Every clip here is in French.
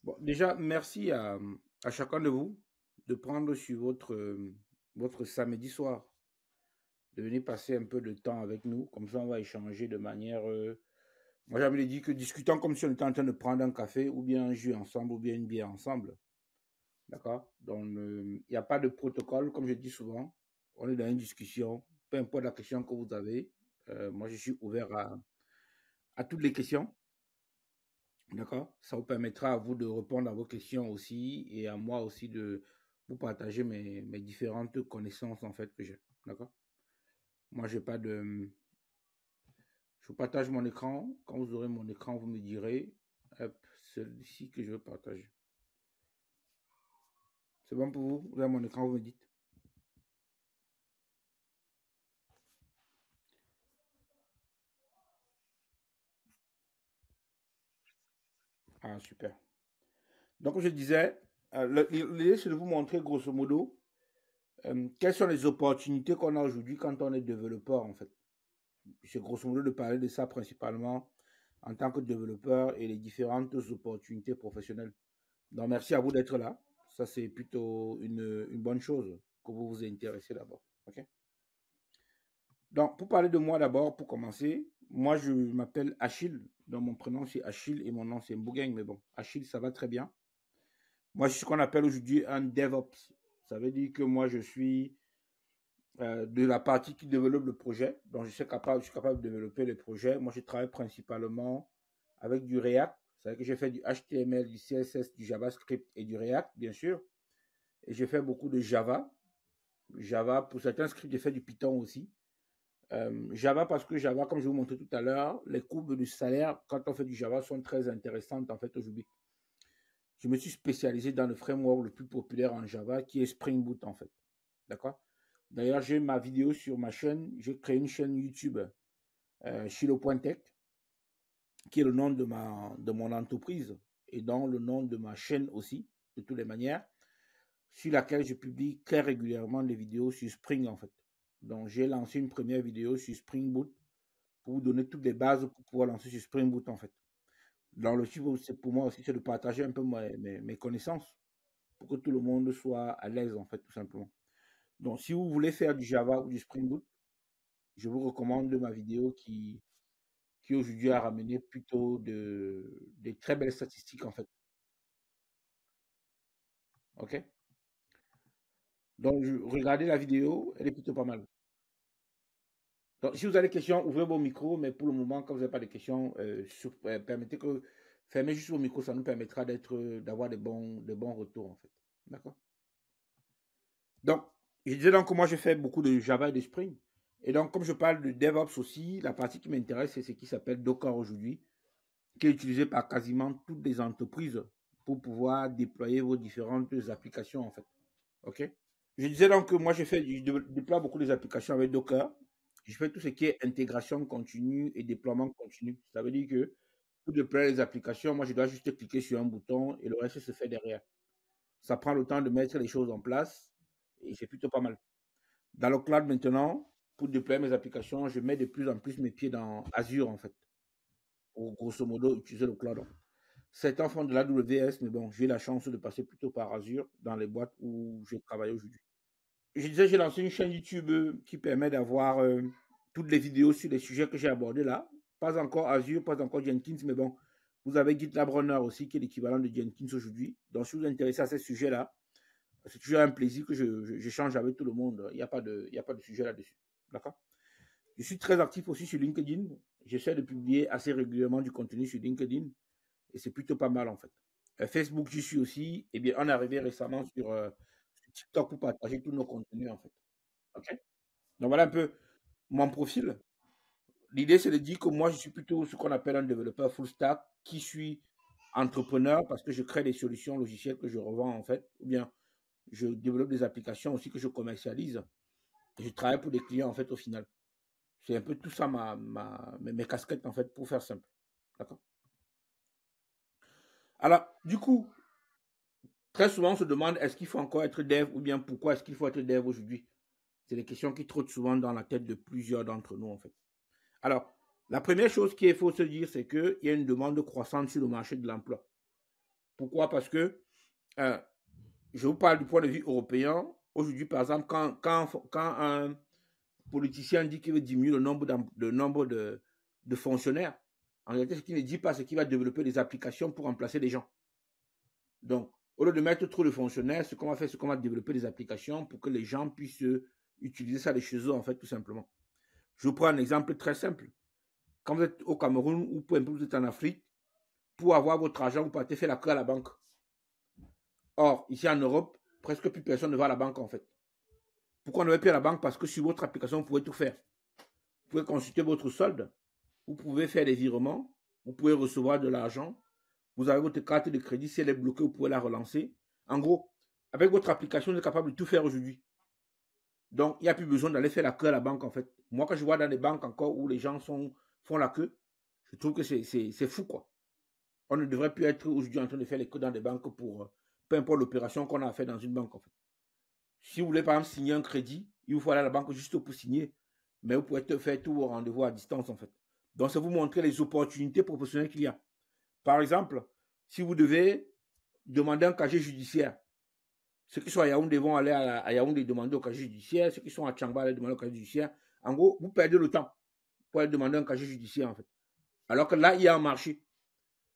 Bon, déjà, merci à chacun de vous de prendre sur votre samedi soir, de venir passer un peu de temps avec nous. Comme ça, on va échanger de manière. Moi, j'avais dit que discutant comme si on était en train de prendre un café ou bien un jus ensemble ou bien une bière ensemble. D'accord? Donc, il n'y a pas de protocole, comme je dis souvent. On est dans une discussion. Peu importe la question que vous avez, moi, je suis ouvert à toutes les questions. D'accord? Ça vous permettra à vous de répondre à vos questions aussi et à moi aussi de vous partager mes différentes connaissances en fait que j'ai. D'accord? Moi, j'ai pas de. Je vous partage mon écran. Quand vous aurez mon écran, vous me direz, hop, celui-ci que je veux partager. C'est bon pour vous? Vous avez mon écran, vous me dites. Ah, super. Donc, je disais, l'idée, c'est de vous montrer grosso modo quelles sont les opportunités qu'on a aujourd'hui quand on est développeur en fait. C'est grosso modo de parler de ça principalement en tant que développeur et les différentes opportunités professionnelles. Donc, merci à vous d'être là. Ça, c'est plutôt une bonne chose que vous vous intéressez d'abord. OK? Donc, pour parler de moi d'abord, pour commencer, moi, je m'appelle Achille. Donc, mon prénom, c'est Achille et mon nom, c'est Mbougang. Mais bon, Achille, ça va très bien. Moi, je suis ce qu'on appelle aujourd'hui un DevOps. Ça veut dire que moi, je suis de la partie qui développe le projet. Donc, je suis capable de développer les projets. Moi, je travaille principalement avec du React. C'est vrai que j'ai fait du HTML, du CSS, du JavaScript et du React, bien sûr. Et j'ai fait beaucoup de Java. Java, pour certains scripts, j'ai fait du Python aussi. Java, parce que Java, comme je vous montrais tout à l'heure, les courbes de salaire, quand on fait du Java, sont très intéressantes en fait aujourd'hui. Je me suis spécialisé dans le framework le plus populaire en Java, qui est Spring Boot en fait. D'accord? D'ailleurs, j'ai ma vidéo sur ma chaîne. J'ai créé une chaîne YouTube, Chilo.tech, qui est le nom de mon entreprise et donc le nom de ma chaîne aussi, de toutes les manières, sur laquelle je publie très régulièrement des vidéos sur Spring en fait. Donc, j'ai lancé une première vidéo sur Spring Boot pour vous donner toutes les bases pour pouvoir lancer sur Spring Boot en fait. Dans le suivre, c'est pour moi aussi, c'est de partager un peu mes connaissances pour que tout le monde soit à l'aise en fait, tout simplement. Donc, si vous voulez faire du Java ou du Spring Boot, je vous recommande ma vidéo qui aujourd'hui a ramené plutôt des très belles statistiques en fait. OK? Donc, regardez la vidéo, elle est plutôt pas mal. Donc, si vous avez des questions, ouvrez vos micros, mais pour le moment, quand vous n'avez pas de questions, permettez que fermez juste vos micros, ça nous permettra d'avoir des bons retours en fait. D'accord? Donc, je disais donc que moi, je fais beaucoup de Java et de Spring. Et donc, comme je parle de DevOps aussi, la partie qui m'intéresse, c'est ce qui s'appelle Docker aujourd'hui, qui est utilisé par quasiment toutes les entreprises pour pouvoir déployer vos différentes applications en fait. OK? Je disais donc que moi, je déploie beaucoup des applications avec Docker. Je fais tout ce qui est intégration continue et déploiement continu. Ça veut dire que pour déployer les applications, moi, je dois juste cliquer sur un bouton et le reste se fait derrière. Ça prend le temps de mettre les choses en place et c'est plutôt pas mal. Dans le cloud maintenant, pour déployer mes applications, je mets de plus en plus mes pieds dans Azure en fait, pour grosso modo utiliser le cloud. Certains font de l'AWS, mais bon, j'ai la chance de passer plutôt par Azure dans les boîtes où je travaille aujourd'hui. Je disais, j'ai lancé une chaîne YouTube qui permet d'avoir toutes les vidéos sur les sujets que j'ai abordés là. Pas encore Azure, pas encore Jenkins, mais bon, vous avez GitLab Runner aussi, qui est l'équivalent de Jenkins aujourd'hui. Donc, si vous êtes intéressé à ces sujets-là, c'est toujours un plaisir que j'échange avec tout le monde. Il y a pas de sujet là-dessus. D'accord? Je suis très actif aussi sur LinkedIn. J'essaie de publier assez régulièrement du contenu sur LinkedIn et c'est plutôt pas mal en fait. Facebook, j'y suis aussi. Et bien, on est arrivé récemment sur TikTok pour partager tous nos contenus en fait. OK? Donc voilà un peu mon profil. L'idée, c'est de dire que moi, je suis plutôt ce qu'on appelle un développeur full stack qui suis entrepreneur parce que je crée des solutions logicielles que je revends en fait, ou bien je développe des applications aussi que je commercialise. Et je travaille pour des clients en fait au final. C'est un peu tout ça mes casquettes en fait pour faire simple. D'accord? Alors, du coup, très souvent on se demande est-ce qu'il faut encore être dev ou bien pourquoi est-ce qu'il faut être dev aujourd'hui? C'est des questions qui trottent souvent dans la tête de plusieurs d'entre nous en fait. Alors, la première chose qu'il faut se dire, c'est qu'il y a une demande croissante sur le marché de l'emploi. Pourquoi? Parce que je vous parle du point de vue européen. Aujourd'hui, par exemple, quand un politicien dit qu'il veut diminuer le nombre de fonctionnaires, en réalité, ce qu'il ne dit pas, c'est qu'il va développer des applications pour remplacer les gens. Donc, au lieu de mettre trop de fonctionnaires, ce qu'on va faire, c'est qu'on va développer des applications pour que les gens puissent utiliser ça de chez eux, en fait, tout simplement. Je vous prends un exemple très simple. Quand vous êtes au Cameroun ou peu importe, vous êtes en Afrique, pour avoir votre argent, vous partez faire la queue à la banque. Or, ici en Europe, presque plus personne ne va à la banque, en fait. Pourquoi on ne va plus à la banque? Parce que sur votre application, vous pouvez tout faire. Vous pouvez consulter votre solde, vous pouvez faire des virements, vous pouvez recevoir de l'argent, vous avez votre carte de crédit, si elle est bloquée, vous pouvez la relancer. En gros, avec votre application, vous êtes capable de tout faire aujourd'hui. Donc, il n'y a plus besoin d'aller faire la queue à la banque, en fait. Moi, quand je vois dans des banques encore où les gens font la queue, je trouve que c'est fou, quoi. On ne devrait plus être aujourd'hui en train de faire les queues dans des banques pour peu importe l'opération qu'on a à faire dans une banque, en fait. Si vous voulez, par exemple, signer un crédit, il vous faut aller à la banque juste pour signer. Mais vous pouvez faire tous vos rendez-vous à distance, en fait. Donc, ça vous montrer les opportunités professionnelles qu'il y a. Par exemple, si vous devez demander un casier judiciaire, ceux qui sont à Yaoundé vont aller à Yaoundé demander au casier judiciaire, ceux qui sont à Tchamba aller demander au casier judiciaire. En gros, vous perdez le temps pour aller demander un casier judiciaire, en fait. Alors que là, il y a un marché.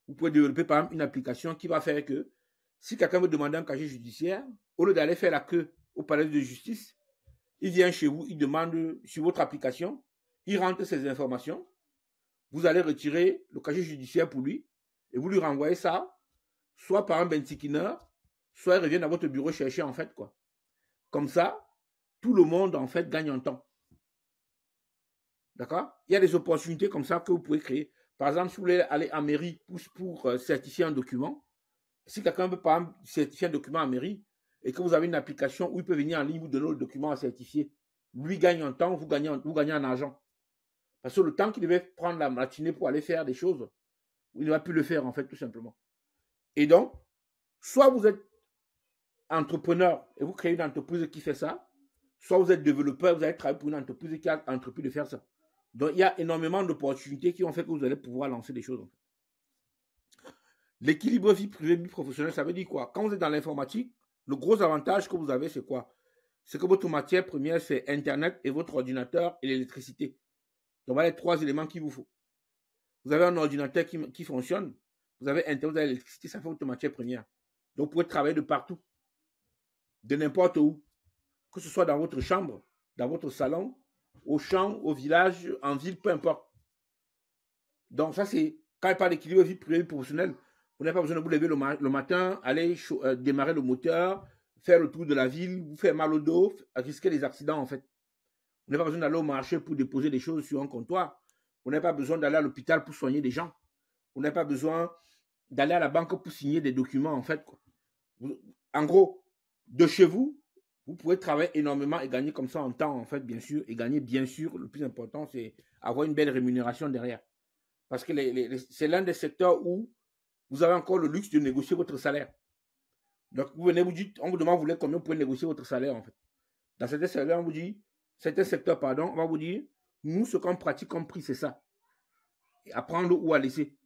Vous pouvez développer, par exemple, une application qui va faire que si quelqu'un veut demander un casier judiciaire, au lieu d'aller faire la queue au palais de justice, il vient chez vous, il demande sur votre application, il rentre ses informations, vous allez retirer le casier judiciaire pour lui et vous lui renvoyez ça, soit par un bentiquineur, soit il revient dans votre bureau chercher, en fait, quoi. Comme ça, tout le monde, en fait, gagne en temps. D'accord? Il y a des opportunités comme ça que vous pouvez créer. Par exemple, si vous voulez aller en mairie pour certifier un document, si quelqu'un veut, par exemple, certifier un document en mairie et que vous avez une application où il peut venir en ligne vous donner le document à certifier, lui gagne en temps, vous gagnez en argent. Parce que le temps qu'il devait prendre la matinée pour aller faire des choses, il ne va plus le faire, en fait, tout simplement. Et donc, soit vous êtes entrepreneur et vous créez une entreprise qui fait ça, soit vous êtes développeur, vous allez travailler pour une entreprise qui a entrepris de faire ça. Donc, il y a énormément d'opportunités qui ont fait que vous allez pouvoir lancer des choses, en fait. L'équilibre vie privée, vie professionnelle, ça veut dire quoi? Quand vous êtes dans l'informatique, le gros avantage que vous avez, c'est quoi? C'est que votre matière première, c'est Internet et votre ordinateur et l'électricité. Donc, voilà les trois éléments qu'il vous faut. Vous avez un ordinateur qui fonctionne, vous avez Internet, vous avez l'électricité, ça fait votre matière première. Donc, vous pouvez travailler de partout, de n'importe où, que ce soit dans votre chambre, dans votre salon, au champ, au village, en ville, peu importe. Donc, ça, c'est quand il parle d'équilibre vie privée professionnelle. Vous n'avez pas besoin de vous lever le matin, aller démarrer le moteur, faire le tour de la ville, vous faire mal au dos, risquer des accidents, en fait. Vous n'avez pas besoin d'aller au marché pour déposer des choses sur un comptoir. Vous n'avez pas besoin d'aller à l'hôpital pour soigner des gens. Vous n'avez pas besoin d'aller à la banque pour signer des documents, en fait, quoi. En gros, de chez vous, vous pouvez travailler énormément et gagner comme ça en temps, en fait, bien sûr. Et gagner, bien sûr, le plus important, c'est avoir une belle rémunération derrière. Parce que c'est l'un des secteurs où vous avez encore le luxe de négocier votre salaire. Donc, vous venez, vous dites, on vous demande, vous voulez combien vous pouvez négocier votre salaire, en fait. Dans certains secteurs, on vous dit, certains secteurs, pardon, on va vous dire, nous, ce qu'on pratique comme prix, c'est ça. Et à prendre ou à laisser.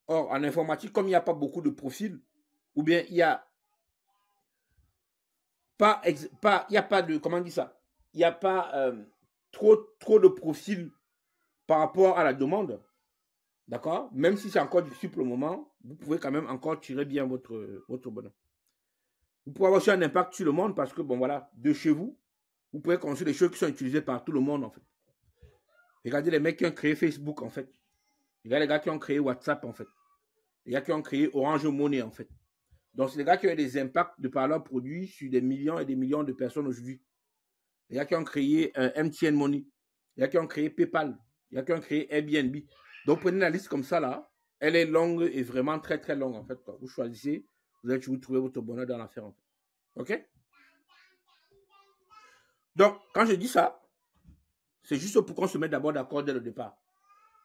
Or, en informatique, comme il n'y a pas beaucoup de profils, ou bien il n'y a pas, il n'y a pas de, comment on dit ça, il n'y a pas trop de profils par rapport à la demande, d'accord? Même si c'est encore difficile pour le moment, vous pouvez quand même encore tirer bien votre bonheur. Vous pouvez avoir aussi un impact sur le monde parce que, bon voilà, de chez vous, vous pouvez construire des choses qui sont utilisées par tout le monde, en fait. Regardez les mecs qui ont créé Facebook, en fait. Regardez les gars qui ont créé WhatsApp, en fait. Les gars qui ont créé Orange Money, en fait. Donc, c'est les gars qui ont des impacts de par leurs produits sur des millions et des millions de personnes aujourd'hui. Les gars qui ont créé MTN Money. Les gars qui ont créé PayPal. Les gars qui ont créé Airbnb. Donc, prenez la liste comme ça, là. Elle est longue et vraiment très, très longue, en fait. Quoi. Vous choisissez, vous allez toujours trouver votre bonheur dans l'affaire, en fait. OK? Donc, quand je dis ça, c'est juste pour qu'on se mette d'abord d'accord dès le départ.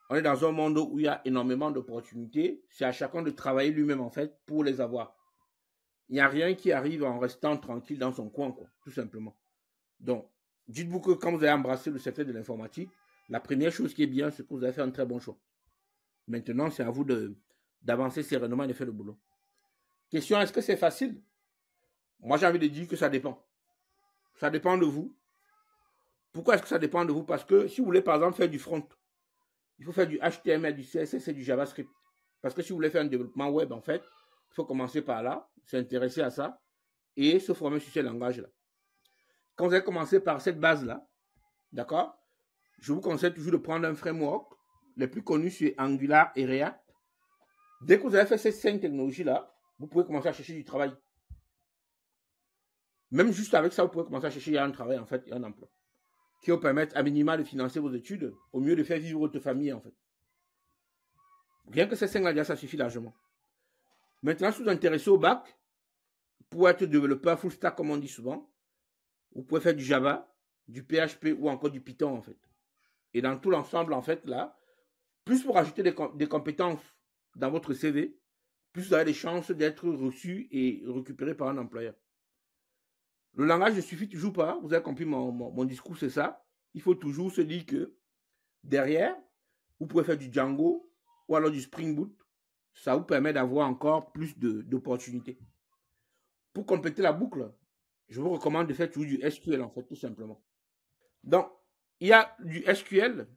On est dans un monde où il y a énormément d'opportunités. C'est à chacun de travailler lui-même, en fait, pour les avoir. Il n'y a rien qui arrive en restant tranquille dans son coin, quoi, tout simplement. Donc, dites-vous que quand vous avez embrassé le secteur de l'informatique, la première chose qui est bien, c'est que vous avez fait un très bon choix. Maintenant, c'est à vous d'avancer sereinement et de faire le boulot. Question, est-ce que c'est facile? Moi, j'ai envie de dire que ça dépend. Ça dépend de vous. Pourquoi est-ce que ça dépend de vous? Parce que si vous voulez, par exemple, faire du front, il faut faire du HTML, du CSS et du JavaScript. Parce que si vous voulez faire un développement web, en fait, il faut commencer par là, s'intéresser à ça et se former sur ces langages-là. Quand vous allez commencer par cette base-là, d'accord, je vous conseille toujours de prendre un framework. Les plus connus, c'est Angular et React. Dès que vous avez fait ces 5 technologies-là, vous pouvez commencer à chercher du travail. Même juste avec ça, vous pouvez commencer à chercher un travail, en fait, et un emploi, qui vous permettre à minima de financer vos études, au mieux de faire vivre votre famille, en fait. Rien que ces 5-là, déjà, ça suffit largement. Maintenant, si vous vous intéressez au bac, pour être développeur full stack, comme on dit souvent, vous pouvez faire du Java, du PHP ou encore du Python, en fait. Et dans tout l'ensemble, en fait, là, plus vous rajoutez des compétences dans votre CV, plus vous avez des chances d'être reçu et récupéré par un employeur. Le langage ne suffit toujours pas. Vous avez compris mon discours, c'est ça. Il faut toujours se dire que derrière, vous pouvez faire du Django ou alors du Spring Boot. Ça vous permet d'avoir encore plus d'opportunités. Pour compléter la boucle, je vous recommande de faire toujours du SQL, en fait, tout simplement. Donc, il y a du SQL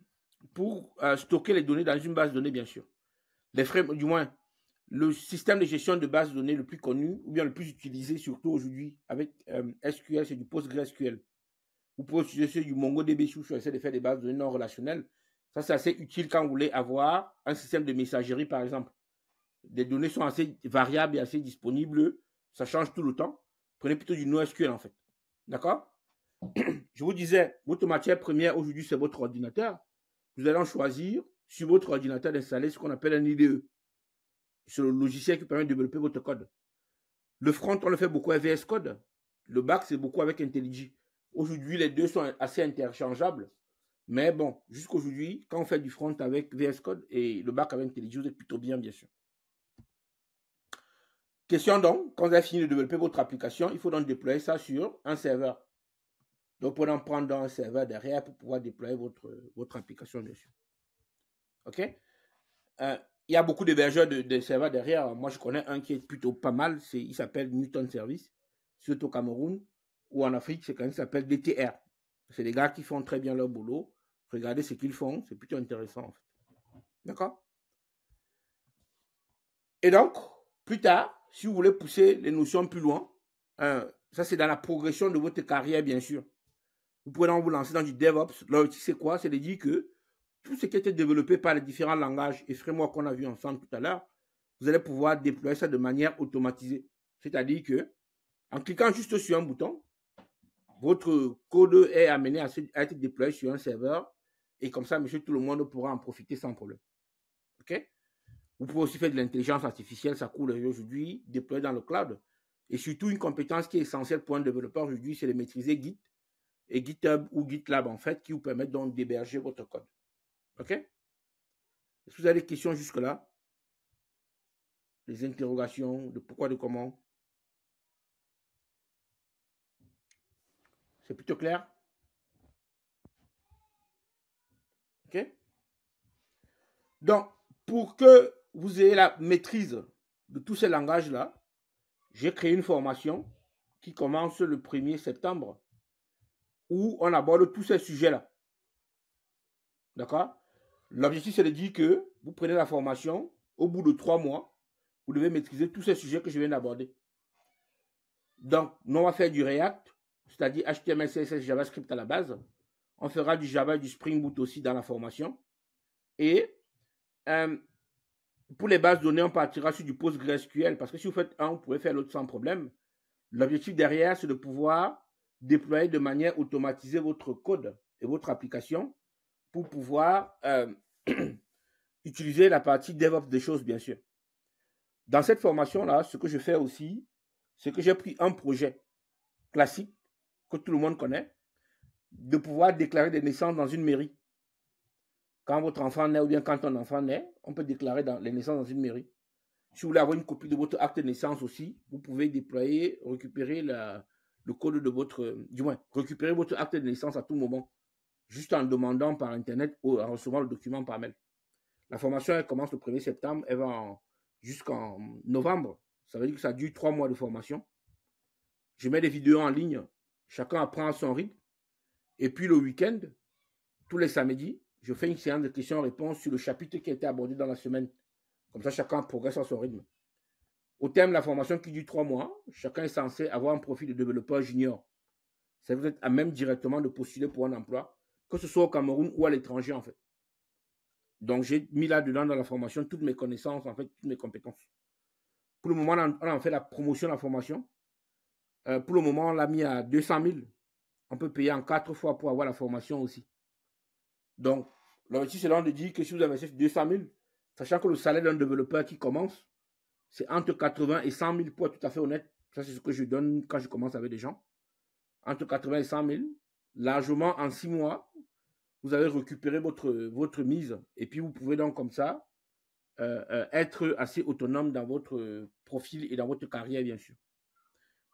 pour stocker les données dans une base de données, bien sûr. Du moins, le système de gestion de base de données le plus connu, ou bien le plus utilisé, surtout aujourd'hui, avec SQL, c'est du PostgreSQL. Vous pouvez utiliser du MongoDB si vous essayer de faire des bases de données non relationnelles. Ça, c'est assez utile quand vous voulez avoir un système de messagerie, par exemple. Les données sont assez variables et assez disponibles. Ça change tout le temps. Prenez plutôt du NoSQL, en fait. D'accord? Je vous disais, votre matière première aujourd'hui, c'est votre ordinateur. Vous allez en choisir sur votre ordinateur d'installer ce qu'on appelle un IDE. C'est le logiciel qui permet de développer votre code. Le front, on le fait beaucoup avec VS Code. Le back, c'est beaucoup avec IntelliJ. Aujourd'hui, les deux sont assez interchangeables. Mais bon, jusqu'aujourd'hui, quand on fait du front avec VS Code et le back avec IntelliJ, vous êtes plutôt bien sûr. Question donc, quand vous avez fini de développer votre application, il faut donc déployer ça sur un serveur. Donc, vous pouvez en prendre un serveur derrière pour pouvoir déployer votre application dessus. OK? Il y a beaucoup d'hébergeurs de serveurs derrière. Moi, je connais un qui est plutôt pas mal. Il s'appelle Newton Service, surtout au Cameroun ou en Afrique, c'est quand même s'appelle DTR. C'est des gars qui font très bien leur boulot. Regardez ce qu'ils font, c'est plutôt intéressant en fait. D'accord? Et donc, plus tard, si vous voulez pousser les notions plus loin, ça c'est dans la progression de votre carrière, bien sûr. Vous pouvez donc vous lancer dans du DevOps. L'objectif, c'est quoi? C'est de dire que tout ce qui a été développé par les différents langages et frameworks qu'on a vu ensemble tout à l'heure, vous allez pouvoir déployer ça de manière automatisée. C'est-à-dire que, en cliquant juste sur un bouton, votre code est amené à être déployé sur un serveur et comme ça, monsieur, tout le monde pourra en profiter sans problème. OK? Vous pouvez aussi faire de l'intelligence artificielle, ça coule aujourd'hui, déployé dans le cloud. Et surtout, une compétence qui est essentielle pour un développeur aujourd'hui, c'est de maîtriser Git et GitHub ou GitLab, en fait, qui vous permettent donc d'héberger votre code. OK? Est-ce que vous avez des questions jusque-là? Des interrogations de pourquoi, de comment? C'est plutôt clair? OK? Donc, pour que vous ayez la maîtrise de tous ces langages-là, j'ai créé une formation qui commence le 1er septembre où on aborde tous ces sujets-là. D'accord? L'objectif, c'est de dire que vous prenez la formation, au bout de 3 mois, vous devez maîtriser tous ces sujets que je viens d'aborder. Donc, nous, on va faire du React, c'est-à-dire HTML, CSS, JavaScript à la base. On fera du Java et du Spring Boot aussi dans la formation. Et pour les bases de données, on partira sur du PostgreSQL parce que si vous faites un, vous pouvez faire l'autre sans problème. L'objectif derrière, c'est de pouvoir déployer de manière automatisée votre code et votre application pour pouvoir utiliser la partie DevOps des choses, bien sûr. Dans cette formation-là, ce que je fais aussi, c'est que j'ai pris un projet classique que tout le monde connaît, de pouvoir déclarer des naissances dans une mairie. Quand votre enfant naît ou bien quand ton enfant naît, on peut déclarer les naissances dans une mairie. Si vous voulez avoir une copie de votre acte de naissance aussi, vous pouvez déployer, récupérer le code de récupérer votre acte de naissance à tout moment, juste en demandant par Internet ou en recevant le document par mail. La formation, elle commence le 1er septembre, elle va jusqu'en novembre. Ça veut dire que ça dure 3 mois de formation. Je mets des vidéos en ligne. Chacun apprend à son rythme. Et puis le week-end, tous les samedis, je fais une séance de questions-réponses sur le chapitre qui a été abordé dans la semaine. Comme ça, chacun progresse à son rythme. Au terme de la formation qui dure 3 mois, chacun est censé avoir un profil de développeur junior. Ça vous êtes à même directement de postuler pour un emploi, que ce soit au Cameroun ou à l'étranger, en fait. Donc, j'ai mis là-dedans dans la formation toutes mes connaissances, en fait, toutes mes compétences. Pour le moment, on a fait la promotion de la formation. Pour le moment, on l'a mis à 200 000. On peut payer en 4 fois pour avoir la formation aussi. Donc, l'objectif, c'est de dire que si vous investissez 200 000, sachant que le salaire d'un développeur qui commence, c'est entre 80 et 100 000 pour être tout à fait honnête. Ça, c'est ce que je donne quand je commence avec des gens. Entre 80 et 100 000, largement en 6 mois, vous avez récupéré votre mise. Et puis, vous pouvez donc comme ça être assez autonome dans votre profil et dans votre carrière, bien sûr.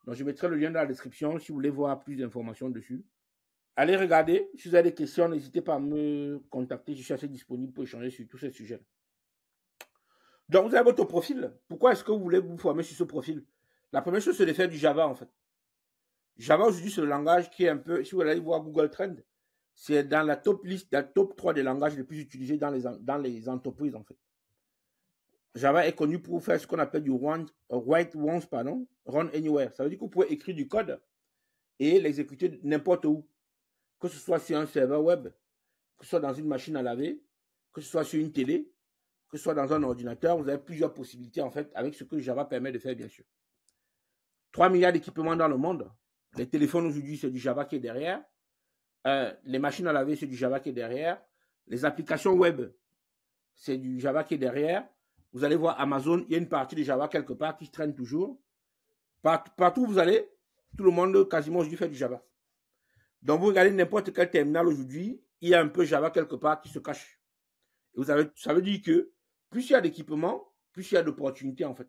Donc, je mettrai le lien dans la description si vous voulez voir plus d'informations dessus. Allez regarder. Si vous avez des questions, n'hésitez pas à me contacter. Je suis assez disponible pour échanger sur tous ces sujets. Donc, vous avez votre profil. Pourquoi est-ce que vous voulez vous former sur ce profil? La première chose, c'est de faire du Java, en fait. Java, aujourd'hui, c'est le langage qui est un peu... Si vous allez voir Google Trends, c'est dans la top liste, dans la top 3 des langages les plus utilisés dans les entreprises, en fait. Java est connu pour faire ce qu'on appelle du write once, run anywhere. Ça veut dire que vous pouvez écrire du code et l'exécuter n'importe où. Que ce soit sur un serveur web, que ce soit dans une machine à laver, que ce soit sur une télé, que ce soit dans un ordinateur, vous avez plusieurs possibilités, en fait, avec ce que Java permet de faire, bien sûr. 3 milliards d'équipements dans le monde. Les téléphones aujourd'hui, c'est du Java qui est derrière. Les machines à laver, c'est du Java qui est derrière. Les applications web, c'est du Java qui est derrière. Vous allez voir Amazon, il y a une partie de Java quelque part qui traîne toujours. Partout où vous allez, tout le monde quasiment aujourd'hui fait du Java. Donc vous regardez n'importe quel terminal aujourd'hui, il y a un peu Java quelque part qui se cache. Et ça veut dire que plus il y a d'équipements, plus il y a d'opportunités en fait.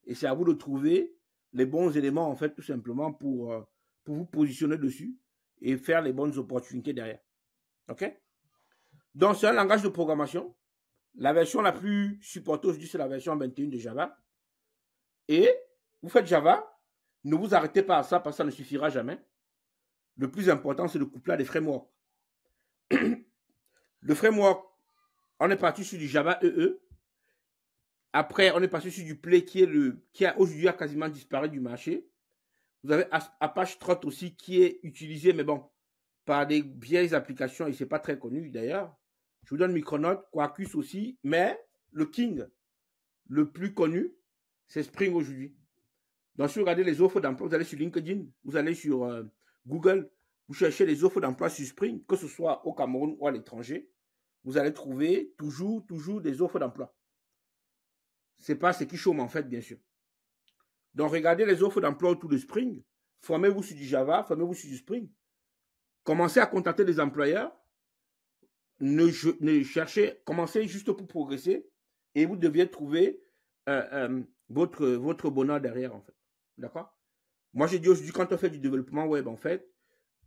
Et c'est à vous de trouver les bons éléments en fait tout simplement pour vous positionner dessus et faire les bonnes opportunités derrière. Ok? Donc c'est un langage de programmation. La version la plus supportée aujourd'hui, c'est la version 21 de Java. Et vous faites Java, ne vous arrêtez pas à ça parce que ça ne suffira jamais. Le plus important, c'est le couplet des frameworks. Le framework, on est parti sur du Java EE. Après, on est passé sur du Play qui a aujourd'hui quasiment disparu du marché. Vous avez Apache Trot aussi qui est utilisé, mais bon, par des vieilles applications et c'est pas très connu d'ailleurs. Je vous donne Micronaut, Quarkus aussi, mais le king, le plus connu, c'est Spring aujourd'hui. Donc, si vous regardez les offres d'emploi, vous allez sur LinkedIn, vous allez sur Google, vous cherchez les offres d'emploi sur Spring, que ce soit au Cameroun ou à l'étranger, vous allez trouver toujours des offres d'emploi. Ce n'est pas ce qui chôme en fait, bien sûr. Donc, regardez les offres d'emploi autour de Spring, formez-vous sur du Java, formez-vous sur du Spring, commencez à contacter des employeurs, commencez juste pour progresser et vous deviez trouver votre bonheur derrière en fait. D'accord? Moi, j'ai dit aujourd'hui, quand on fait du développement web, en fait,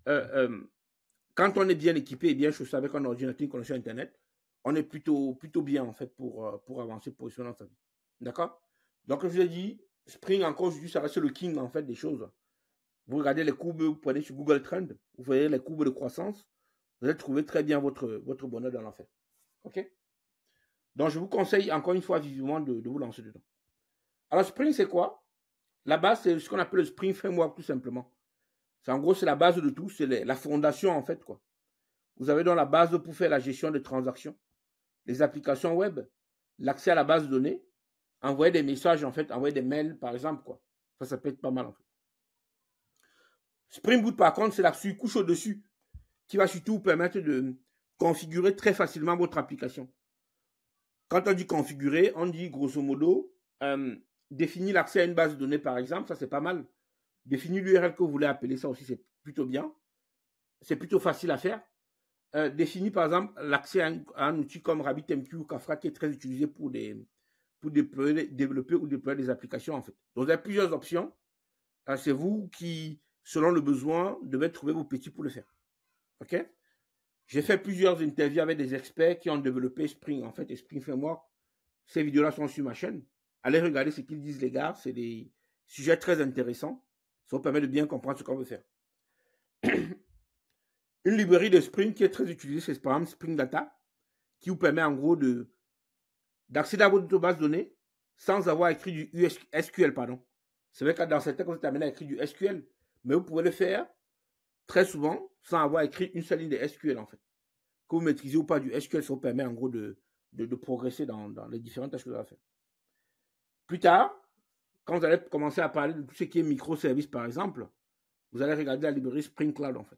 quand on est bien équipé et bien chaussé avec un ordinateur, une connexion Internet, on est plutôt bien, en fait, pour avancer, pour réussir dans sa vie. D'accord? Donc, je vous ai dit, Spring, encore aujourd'hui, ça reste le king, en fait, des choses. Vous regardez les courbes, vous prenez sur Google Trends, vous voyez les courbes de croissance, vous allez trouver très bien votre bonheur dans l'enfer. OK? Donc, je vous conseille, encore une fois, vivement de vous lancer dedans. Alors, Spring, c'est quoi? La base, c'est ce qu'on appelle le Spring Framework, tout simplement. En gros, c'est la base de tout, c'est la fondation, en fait, quoi. Vous avez donc la base pour faire la gestion des transactions, les applications web, l'accès à la base de données, envoyer des messages, en fait, envoyer des mails, par exemple, quoi. Ça peut être pas mal, en fait. Spring Boot, par contre, c'est la couche au-dessus qui va surtout vous permettre de configurer très facilement votre application. Quand on dit configurer, on dit grosso modo définir l'accès à une base de données, par exemple, ça c'est pas mal. Définir l'URL que vous voulez appeler, ça aussi c'est plutôt bien. C'est plutôt facile à faire. Définir par exemple l'accès à un outil comme RabbitMQ ou Kafka qui est très utilisé pour développer ou déployer des applications en fait. Donc il y a plusieurs options. C'est vous qui, selon le besoin, devez trouver vos petits pour le faire. Ok? J'ai fait plusieurs interviews avec des experts qui ont développé Spring en fait et Spring Framework. Ces vidéos-là sont sur ma chaîne. allez regarder ce qu'ils disent, les gars. C'est des sujets très intéressants. Ça vous permet de bien comprendre ce qu'on veut faire. Une librairie de Spring qui est très utilisée, c'est par exemple Spring Data, qui vous permet en gros d'accéder à votre base de données sans avoir écrit du SQL, pardon. C'est vrai que dans certains cas, vous êtes amené à écrire du SQL, mais vous pouvez le faire très souvent sans avoir écrit une seule ligne de SQL, en fait. Que vous maîtrisez ou pas du SQL, ça vous permet en gros de progresser dans les différentes tâches que vous allez faire. Plus tard, quand vous allez commencer à parler de tout ce qui est microservices, par exemple, vous allez regarder la librairie Spring Cloud, en fait.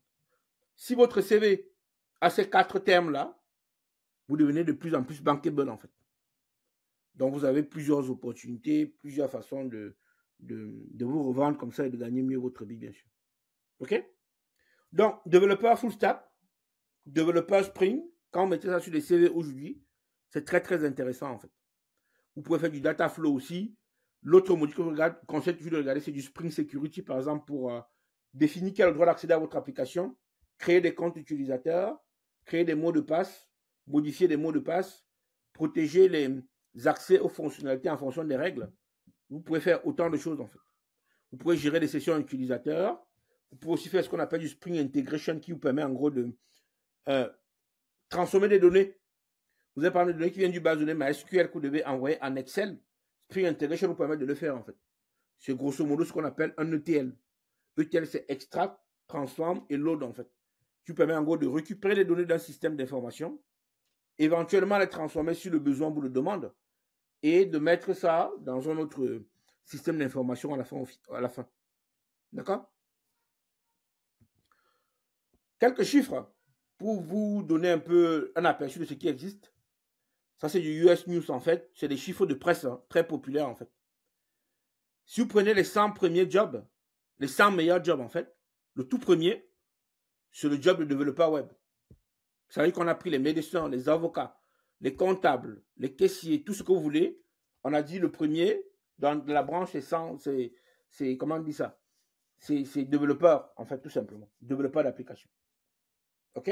Si votre CV a ces 4 termes-là, vous devenez de plus en plus bankable, en fait. Donc, vous avez plusieurs opportunités, plusieurs façons de vous revendre comme ça et de gagner mieux votre vie, bien sûr. OK? Donc, développeur full stack, développeur Spring, quand vous mettez ça sur les CV aujourd'hui, c'est très, très intéressant, en fait. Vous pouvez faire du data flow aussi. L'autre module que vous conseille toujours de regarder, c'est du Spring Security, par exemple, pour définir quel droit d'accéder à votre application, créer des comptes utilisateurs, créer des mots de passe, modifier des mots de passe, protéger les accès aux fonctionnalités en fonction des règles. Vous pouvez faire autant de choses, en fait. Vous pouvez gérer des sessions utilisateurs. Vous pouvez aussi faire ce qu'on appelle du Spring Integration qui vous permet, en gros, de transformer des données. Vous avez par exemple des données qui viennent du base de données MySQL que vous devez envoyer en Excel. Spring Integration vous permet de le faire, en fait. C'est grosso modo ce qu'on appelle un ETL. ETL, c'est extract, transform et load, en fait. Qui vous permet, en gros, de récupérer les données d'un système d'information, éventuellement les transformer si le besoin vous le demande, et de mettre ça dans un autre système d'information à la fin. D'accord? Quelques chiffres pour vous donner un peu un aperçu de ce qui existe. Ça, c'est du US News, en fait. C'est des chiffres de presse très populaires, en fait. Si vous prenez les 100 premiers jobs, les 100 meilleurs jobs, en fait, le tout premier, c'est le job de développeur web. Vous savez qu'on a pris les médecins, les avocats, les comptables, les caissiers, tout ce que vous voulez. On a dit le premier, dans la branche, c'est comment on dit ça? C'est développeur, en fait, tout simplement. Développeur d'application. OK?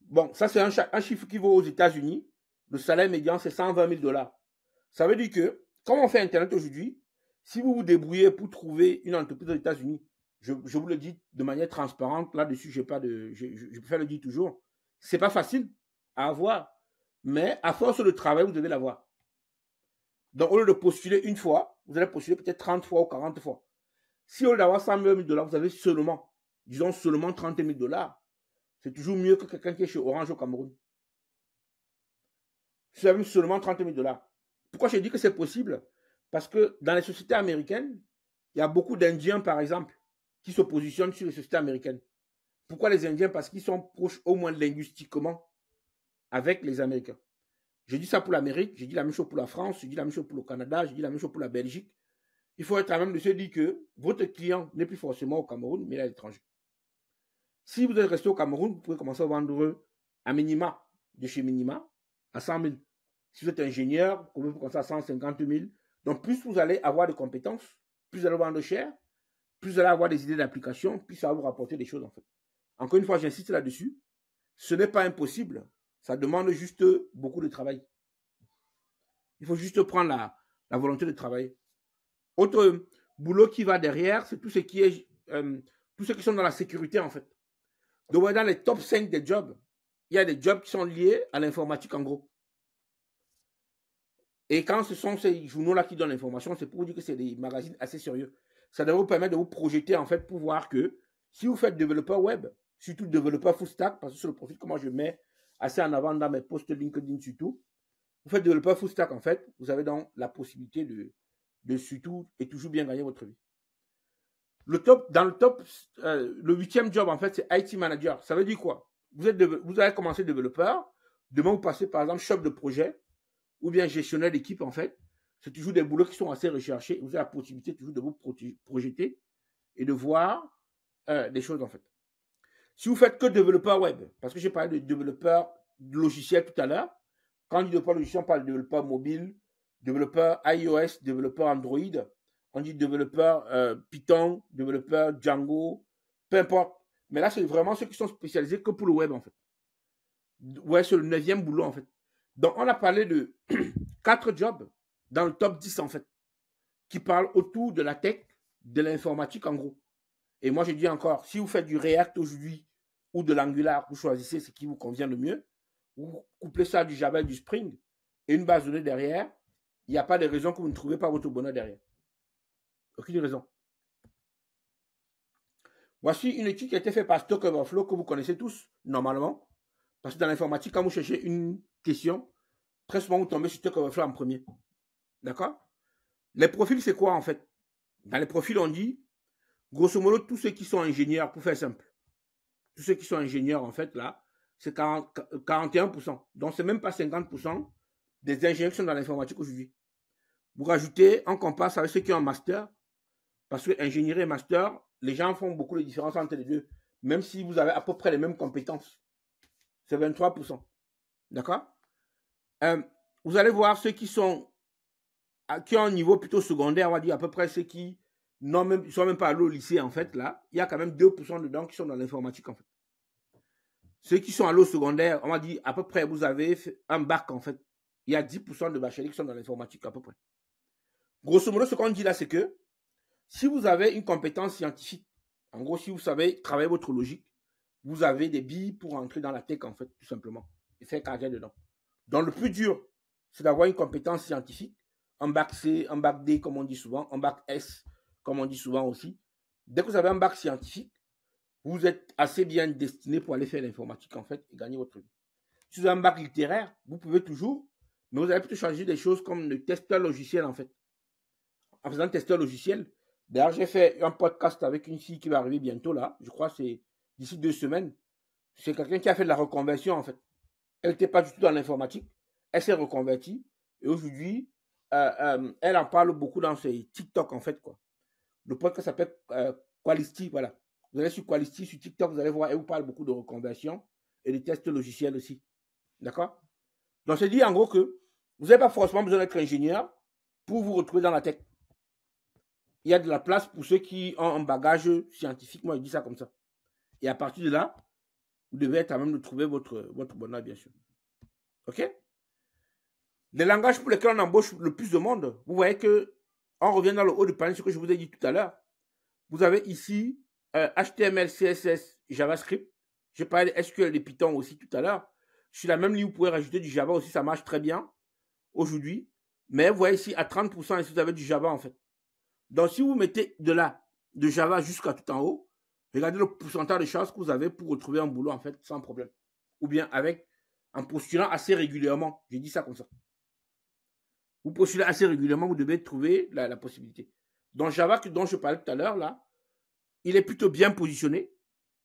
Bon, ça, c'est un chiffre qui vaut aux États-Unis. Le salaire médian, c'est 120 000 $. Ça veut dire que, comme on fait Internet aujourd'hui, si vous vous débrouillez pour trouver une entreprise aux États-Unis, je vous le dis de manière transparente, là-dessus, je préfère le dire toujours, c'est pas facile à avoir, mais à force de travail, vous devez l'avoir. Donc, au lieu de postuler une fois, vous allez postuler peut-être 30 fois ou 40 fois. Si au lieu d'avoir 100 000 $, vous avez seulement, disons seulement 30 000 $, c'est toujours mieux que quelqu'un qui est chez Orange au Cameroun. Si vous avez seulement 30 000 $. Pourquoi je dis que c'est possible? Parce que dans les sociétés américaines, il y a beaucoup d'Indiens, par exemple, qui se positionnent sur les sociétés américaines. Pourquoi les Indiens? Parce qu'ils sont proches au moins linguistiquement avec les Américains. Je dis ça pour l'Amérique, je dis la même chose pour la France, je dis la même chose pour le Canada, je dis la même chose pour la Belgique. Il faut être à même de se dire que votre client n'est plus forcément au Cameroun, mais à l'étranger. Si vous êtes resté au Cameroun, vous pouvez commencer à vendre à minima, de chez minima, à 100 000. Si vous êtes ingénieur, vous pouvez commencer à 150 000. Donc, plus vous allez avoir de compétences, plus vous allez vendre cher, plus vous allez avoir des idées d'application, plus ça va vous rapporter des choses, en fait. Encore une fois, j'insiste là-dessus. Ce n'est pas impossible. Ça demande juste beaucoup de travail. Il faut juste prendre la volonté de travailler. Autre boulot qui va derrière, c'est tout ce qui est tous ceux qui sont dans la sécurité, en fait. Donc, dans les top 5 des jobs, il y a des jobs qui sont liés à l'informatique, en gros. Et quand ce sont ces journaux-là qui donnent l'information, c'est pour vous dire que c'est des magazines assez sérieux. Ça devrait vous permettre de vous projeter, en fait, pour voir que si vous faites développeur web, surtout développeur full stack, parce que sur le profil que moi je mets assez en avant dans mes posts LinkedIn surtout, vous faites développeur full stack, en fait, vous avez donc la possibilité de surtout et toujours bien gagner votre vie. Dans le top, le 8e job, en fait, c'est IT manager. Ça veut dire quoi? Vous allez commencer développeur, demain vous passez par exemple chef de projet ou bien gestionnaire d'équipe, en fait. C'est toujours des boulots qui sont assez recherchés. Vous avez la possibilité toujours de vous projeter et de voir des choses, en fait. Si vous faites que développeur web, parce que j'ai parlé de développeur logiciel tout à l'heure, quand on dit développeur logiciel, on parle de développeur mobile, développeur iOS, développeur Android, on dit développeur Python, développeur Django, peu importe. Mais là, c'est vraiment ceux qui sont spécialisés que pour le web, en fait. Ouais, c'est le 9e boulot, en fait. Donc, on a parlé de 4 jobs dans le top 10 en fait, qui parlent autour de la tech, de l'informatique en gros. Et moi je dis encore, si vous faites du React aujourd'hui ou de l'Angular, vous choisissez ce qui vous convient le mieux, vous couplez ça du Java et du Spring et une base de données derrière, il n'y a pas de raison que vous ne trouvez pas votre bonheur derrière. Aucune raison. Voici une étude qui a été faite par Stack Overflow que vous connaissez tous, normalement. Parce que dans l'informatique, quand vous cherchez une question, très souvent vous tombez sur Stack Overflow en premier. D'accord? Les profils, c'est quoi en fait? Dans les profils, on dit, grosso modo, tous ceux qui sont ingénieurs, pour faire simple. Tous ceux qui sont ingénieurs, en fait, là, c'est 41%. Donc, c'est même pas 50% des ingénieurs qui sont dans l'informatique aujourd'hui. Vous rajoutez, on compare avec ceux qui ont un master, parce que ingénierie et master, les gens font beaucoup de différences entre les deux, même si vous avez à peu près les mêmes compétences. C'est 23%. D'accord? Vous allez voir ceux qui ont un niveau plutôt secondaire, on va dire à peu près ceux qui ne sont même pas allés au lycée, en fait, là, il y a quand même 2% dedans qui sont dans l'informatique, en fait. Ceux qui sont allés au secondaire, on va dire à peu près, vous avez un bac, en fait. Il y a 10% de bacheliers qui sont dans l'informatique, à peu près. Grosso modo, ce qu'on dit là, c'est que si vous avez une compétence scientifique, en gros, si vous savez travailler votre logique, vous avez des billes pour entrer dans la tech, en fait, tout simplement, et faire carrière dedans. Donc, le plus dur, c'est d'avoir une compétence scientifique, un bac C, un bac D, comme on dit souvent, un bac S, comme on dit souvent aussi. Dès que vous avez un bac scientifique, vous êtes assez bien destiné pour aller faire l'informatique, en fait, et gagner votre vie. Si vous avez un bac littéraire, vous pouvez toujours, mais vous allez plutôt changer des choses comme le testeur logiciel, en fait. En faisant testeur logiciel, d'ailleurs, j'ai fait un podcast avec une fille qui va arriver bientôt, là, je crois que c'est d'ici 2 semaines. C'est quelqu'un qui a fait de la reconversion, en fait. Elle n'était pas du tout dans l'informatique. Elle s'est reconvertie. Et aujourd'hui, elle en parle beaucoup dans ses TikTok, en fait, quoi. Le podcast s'appelle Qualisty, voilà. Vous allez sur Qualisty, sur TikTok, vous allez voir, elle vous parle beaucoup de reconversion et de tests logiciels aussi. D'accord? Donc, c'est dit en gros que vous n'avez pas forcément besoin d'être ingénieur pour vous retrouver dans la tech. Il y a de la place pour ceux qui ont un bagage scientifique. Moi, je dis ça comme ça. Et à partir de là, vous devez être à même de trouver votre bonheur, bien sûr. OK? Les langages pour lesquels on embauche le plus de monde, vous voyez que, on revient dans le haut du panier, ce que je vous ai dit tout à l'heure. Vous avez ici HTML, CSS, JavaScript. J'ai parlé de SQL et de Python aussi tout à l'heure. Sur la même ligne, vous pouvez rajouter du Java aussi, ça marche très bien aujourd'hui. Mais vous voyez ici, à 30%, ici, vous avez du Java en fait. Donc, si vous mettez de là, de Java jusqu'à tout en haut, regardez le pourcentage de chances que vous avez pour retrouver un boulot en fait, sans problème. Ou bien en postulant assez régulièrement. J'ai dit ça comme ça. Vous postulez assez régulièrement, vous devez trouver la possibilité. Donc, Java, dont je parlais tout à l'heure, là, il est plutôt bien positionné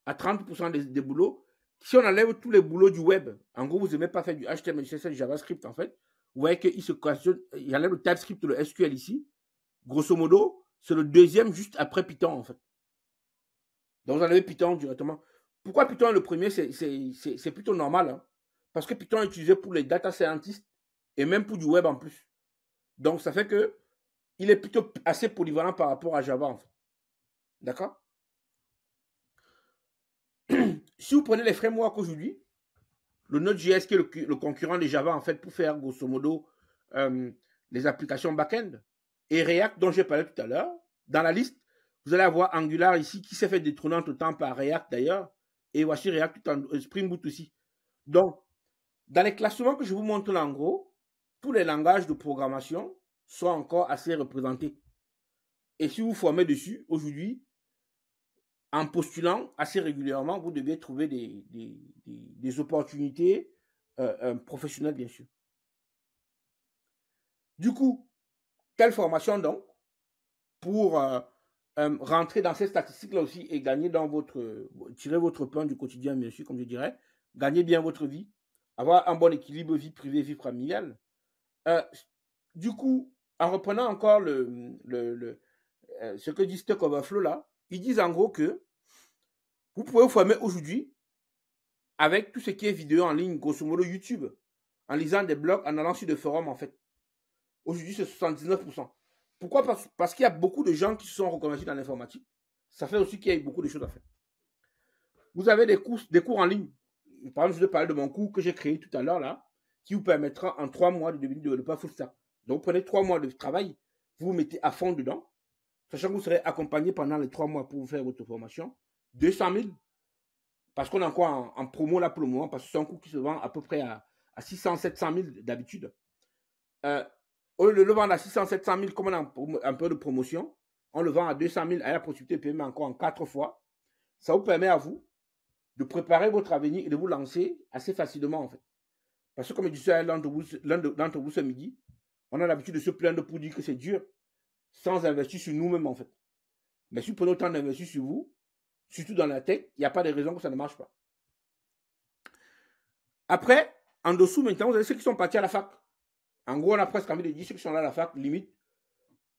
à 30% des boulots. Si on enlève tous les boulots du web, en gros, vous n'aimez pas faire du HTML, CSS, JavaScript, en fait, vous voyez qu'il se questionne, il y a le TypeScript, le SQL ici. Grosso modo, c'est le deuxième juste après Python, en fait. Donc, vous enlevez Python directement. Pourquoi Python est le premier? C'est plutôt normal, hein, parce que Python est utilisé pour les data scientists et même pour du web en plus. Donc, ça fait que il est plutôt assez polyvalent par rapport à Java, en fait. D'accord? Si vous prenez les frameworks aujourd'hui, le Node.js qui est le concurrent de Java, en fait, pour faire, grosso modo, les applications back-end, et React, dont j'ai parlé tout à l'heure, dans la liste, vous allez avoir Angular ici, qui s'est fait détrôner entre temps par React, d'ailleurs, et voici React tout en Spring Boot aussi. Donc, dans les classements que je vous montre là, en gros, tous les langages de programmation sont encore assez représentés. Et si vous formez dessus, aujourd'hui, en postulant assez régulièrement, vous devez trouver des opportunités professionnelles, bien sûr. Du coup, quelle formation donc pour rentrer dans ces statistiques-là aussi et gagner dans tirer votre pain du quotidien, bien sûr, comme je dirais, gagner bien votre vie, avoir un bon équilibre vie privée, vie familiale. Du coup, en reprenant encore ce que dit Stack Overflow là, ils disent en gros que vous pouvez vous former aujourd'hui avec tout ce qui est vidéo en ligne, grosso modo YouTube, en lisant des blogs, en allant sur des forums en fait. Aujourd'hui, c'est 79%. Pourquoi? Parce qu'il y a beaucoup de gens qui se sont reconvertis dans l'informatique. Ça fait aussi qu'il y a beaucoup de choses à faire. Vous avez des cours en ligne. Par exemple, je vais parler de mon cours que j'ai créé tout à l'heure là, qui vous permettra en 3 mois de devenir développeur full stack. Donc, vous prenez 3 mois de travail, vous vous mettez à fond dedans, sachant que vous serez accompagné pendant les 3 mois pour vous faire votre formation. 200 000, parce qu'on est encore en promo là pour le moment, parce que c'est un cours qui se vend à peu près à 600 700 000 d'habitude. Au lieu de le vendre à 600 700 000, comme on a un peu de promotion, on le vend à 200 000 à la possibilité de payer encore en 4 fois. Ça vous permet à vous de préparer votre avenir et de vous lancer assez facilement en fait. Parce que comme je disais à l'un d'entre vous ce midi, on a l'habitude de se plaindre pour dire que c'est dur sans investir sur nous-mêmes en fait. Mais si vous prenez autant d'investir sur vous, surtout dans la tech, il n'y a pas de raison que ça ne marche pas. Après, en dessous maintenant, vous avez ceux qui sont partis à la fac. En gros, on a presque envie de dire ceux qui sont là à la fac, limite,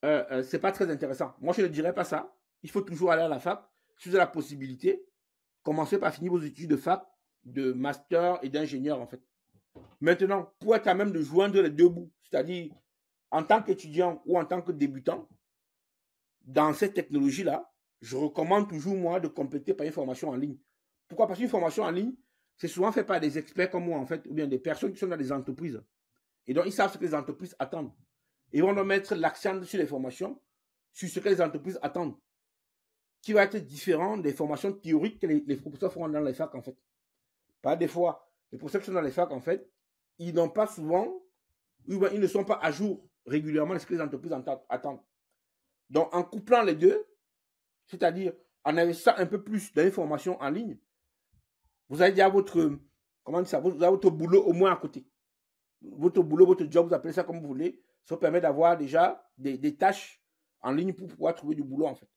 c'est pas très intéressant. Moi, je ne dirais pas ça. Il faut toujours aller à la fac. Si vous avez la possibilité, commencez par finir vos études de fac, de master et d'ingénieur en fait. Maintenant, pour être à même de joindre les deux bouts, c'est-à-dire en tant qu'étudiant ou en tant que débutant, dans cette technologie-là, je recommande toujours, moi, de compléter par une formation en ligne. Pourquoi? Parce qu'une formation en ligne, c'est souvent fait par des experts comme moi, en fait, ou bien des personnes qui sont dans des entreprises. Et donc, ils savent ce que les entreprises attendent. Et ils vont mettre l'accent sur les formations, sur ce que les entreprises attendent, qui va être différent des formations théoriques que les professeurs feront dans les facs, en fait. Par des fois, les professeurs qui sont dans les facs, en fait, ils n'ont pas souvent, ils ne sont pas à jour régulièrement de ce que les entreprises attendent. Donc, en couplant les deux, c'est-à-dire en investissant un peu plus dans les formations en ligne, vous avez déjà votre, comment dire ça, vous avez votre boulot au moins à côté. Votre boulot, votre job, vous appelez ça comme vous voulez, ça vous permet d'avoir déjà des tâches en ligne pour pouvoir trouver du boulot en fait.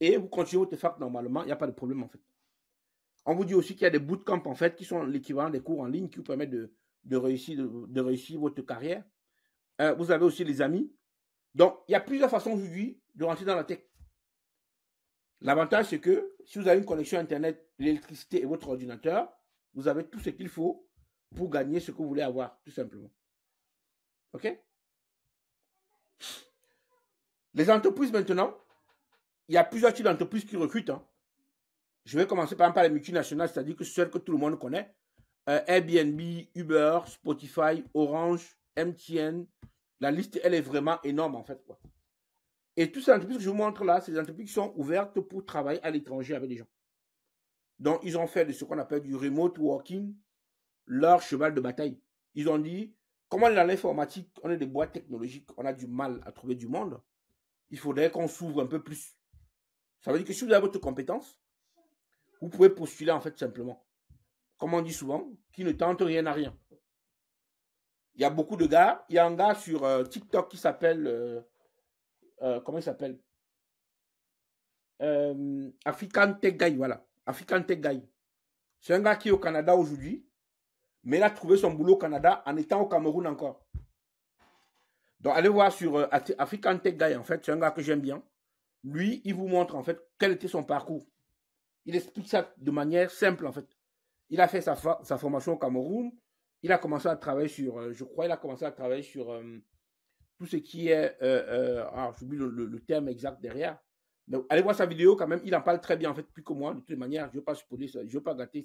Et vous continuez votre fac normalement, il n'y a pas de problème en fait. On vous dit aussi qu'il y a des bootcamps en fait qui sont l'équivalent des cours en ligne qui vous permettent de réussir votre carrière. Vous avez aussi les amis. Donc, il y a plusieurs façons aujourd'hui de rentrer dans la tech. L'avantage, c'est que si vous avez une connexion Internet, l'électricité et votre ordinateur, vous avez tout ce qu'il faut pour gagner ce que vous voulez avoir, tout simplement. OK? Les entreprises, maintenant, il y a plusieurs types d'entreprises qui recrutent. Hein. Je vais commencer par exemple par les multinationales, c'est-à-dire que celles que tout le monde connaît. Airbnb, Uber, Spotify, Orange, MTN. La liste, elle est vraiment énorme, en fait. Quoi. Et toutes ces entreprises que je vous montre là, c'est des entreprises qui sont ouvertes pour travailler à l'étranger avec des gens. Donc, ils ont fait de ce qu'on appelle du remote working leur cheval de bataille. Ils ont dit, comment dans l'informatique, on est des boîtes technologiques, on a du mal à trouver du monde, il faudrait qu'on s'ouvre un peu plus. Ça veut dire que si vous avez votre compétence, vous pouvez postuler en fait simplement. Comme on dit souvent, qui ne tente rien à rien. Il y a beaucoup de gars, il y a un gars sur TikTok qui s'appelle, comment il s'appelle African Tech Guy, voilà. African Tech Guy. C'est un gars qui est au Canada aujourd'hui, mais il a trouvé son boulot au Canada en étant au Cameroun encore. Donc, allez voir sur African Tech Guy, en fait, c'est un gars que j'aime bien. Lui, il vous montre, en fait, quel était son parcours. Il explique ça de manière simple, en fait. Il a fait sa formation au Cameroun. Il a commencé à travailler sur, je crois, il a commencé à travailler sur tout ce qui est, j'oublie le terme exact derrière. Donc, allez voir sa vidéo quand même. Il en parle très bien, en fait, plus que moi. De toute manière, je ne veux pas supposer ça, je ne veux pas gâter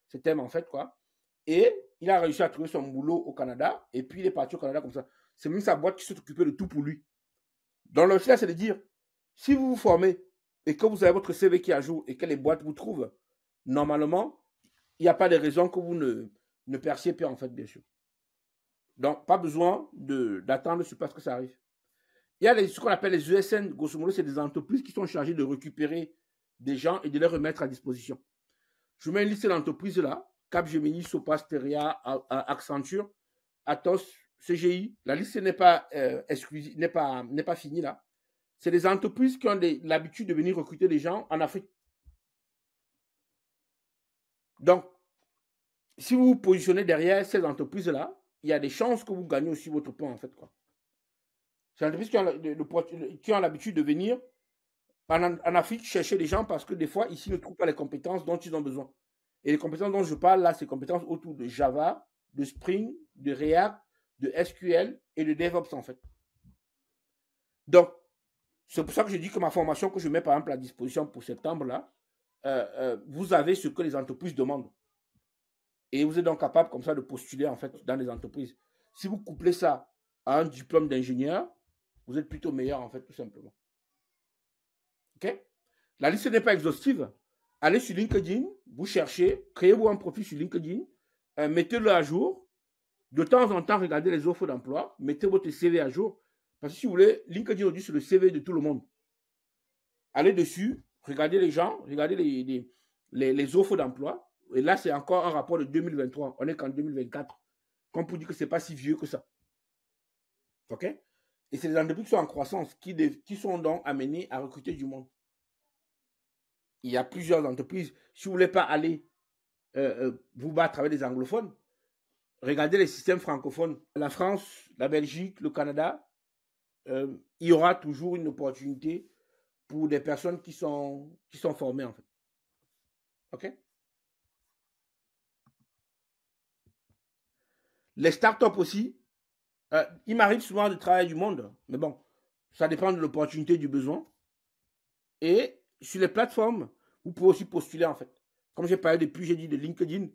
ces thèmes, en fait, quoi. Et il a réussi à trouver son boulot au Canada. Et puis, il est parti au Canada comme ça. C'est même sa boîte qui s'est occupée de tout pour lui. Donc, le choix, c'est de dire, si vous vous formez et que vous avez votre CV qui est à jour et que les boîtes vous trouvent, normalement, il n'y a pas de raison que vous ne perciez pas, en fait, bien sûr. Donc, pas besoin d'attendre jusqu'à ce que ça arrive. Il y a ce qu'on appelle les ESN, grosso modo, c'est des entreprises qui sont chargées de récupérer des gens et de les remettre à disposition. Je mets une liste d'entreprises là, Capgemini, Sopra Steria, Accenture, Atos, CGI. La liste n'est pas exclusive, n'est pas finie là. C'est des entreprises qui ont l'habitude de venir recruter des gens en Afrique. Donc, si vous vous positionnez derrière ces entreprises-là, il y a des chances que vous gagnez aussi votre pain, en fait, quoi. C'est des entreprises qui ont l'habitude de venir en Afrique chercher des gens parce que des fois, ici, ils ne trouvent pas les compétences dont ils ont besoin. Et les compétences dont je parle là, c'est compétences autour de Java, de Spring, de React, de SQL et de DevOps, en fait. Donc, c'est pour ça que je dis que ma formation que je mets, par exemple, à disposition pour septembre, là, vous avez ce que les entreprises demandent. Et vous êtes donc capable, comme ça, de postuler, en fait, dans les entreprises. Si vous couplez ça a un diplôme d'ingénieur, vous êtes plutôt meilleur, en fait, tout simplement. OK? La liste n'est pas exhaustive. Allez sur LinkedIn, vous cherchez, créez-vous un profil sur LinkedIn, mettez-le à jour. De temps en temps, regardez les offres d'emploi, mettez votre CV à jour. Parce que si vous voulez, LinkedIn aujourd'hui, c'est le CV de tout le monde. Allez dessus, regardez les gens, regardez les offres d'emploi. Et là, c'est encore un rapport de 2023. On est qu'en 2024. Comme pour dire que ce n'est pas si vieux que ça. OK? Et c'est les entreprises qui sont en croissance, qui sont donc amenées à recruter du monde. Il y a plusieurs entreprises. Si vous ne voulez pas aller vous battre avec des anglophones, regardez les systèmes francophones. La France, la Belgique, le Canada, il y aura toujours une opportunité pour des personnes qui sont formées, en fait. OK? Les startups aussi, il m'arrive souvent de travailler du monde, mais bon, ça dépend de l'opportunité, du besoin. Et sur les plateformes, vous pouvez aussi postuler, en fait. Comme j'ai parlé depuis, j'ai dit de LinkedIn,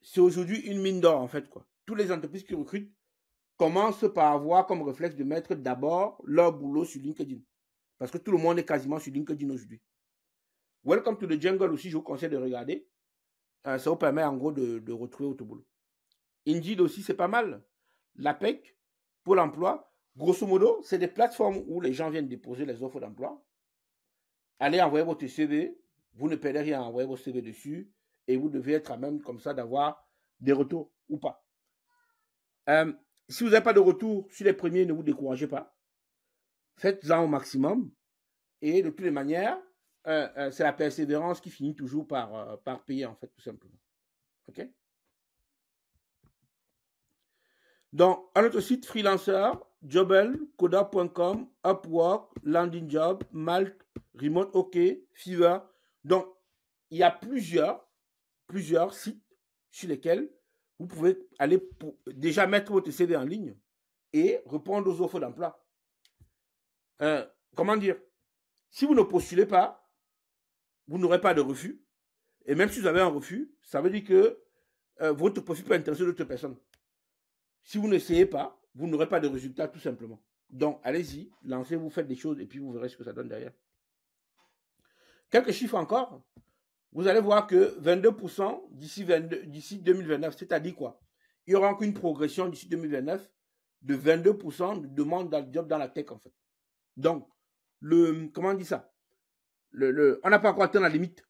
c'est aujourd'hui une mine d'or, en fait, quoi. Toutes les entreprises qui recrutent commencent par avoir comme réflexe de mettre d'abord leur boulot sur LinkedIn. Parce que tout le monde est quasiment sur LinkedIn aujourd'hui. Welcome to the Jungle aussi, je vous conseille de regarder. Ça vous permet en gros de retrouver votre boulot. Indeed aussi, c'est pas mal. L'APEC, Pôle emploi, grosso modo, c'est des plateformes où les gens viennent déposer les offres d'emploi. Allez envoyer votre CV, vous ne perdez rien à envoyer votre CV dessus et vous devez être à même comme ça d'avoir des retours ou pas. Si vous n'avez pas de retour sur les premiers, ne vous découragez pas. Faites-en au maximum et de toutes les manières, c'est la persévérance qui finit toujours par payer, en fait, tout simplement. OK? Donc, à notre site Freelancer, Jobel, Coda.com, Upwork, Landing Job, Malt, Remote OK, Fiverr. Donc, il y a plusieurs sites sur lesquels vous pouvez aller déjà mettre votre CV en ligne et répondre aux offres d'emploi. Comment dire? Si vous ne postulez pas, vous n'aurez pas de refus. Et même si vous avez un refus, ça veut dire que votre profil peut intéresser d'autres personnes. Si vous n'essayez pas, vous n'aurez pas de résultat tout simplement. Donc, allez-y, lancez-vous, faites des choses et puis vous verrez ce que ça donne derrière. Quelques chiffres encore. Vous allez voir que 22% d'ici 2029, c'est-à-dire quoi? Il y aura encore une progression d'ici 2029 de 22% de demandes de job dans la tech, en fait. Donc, comment on dit ça? On n'a pas encore atteint la limite.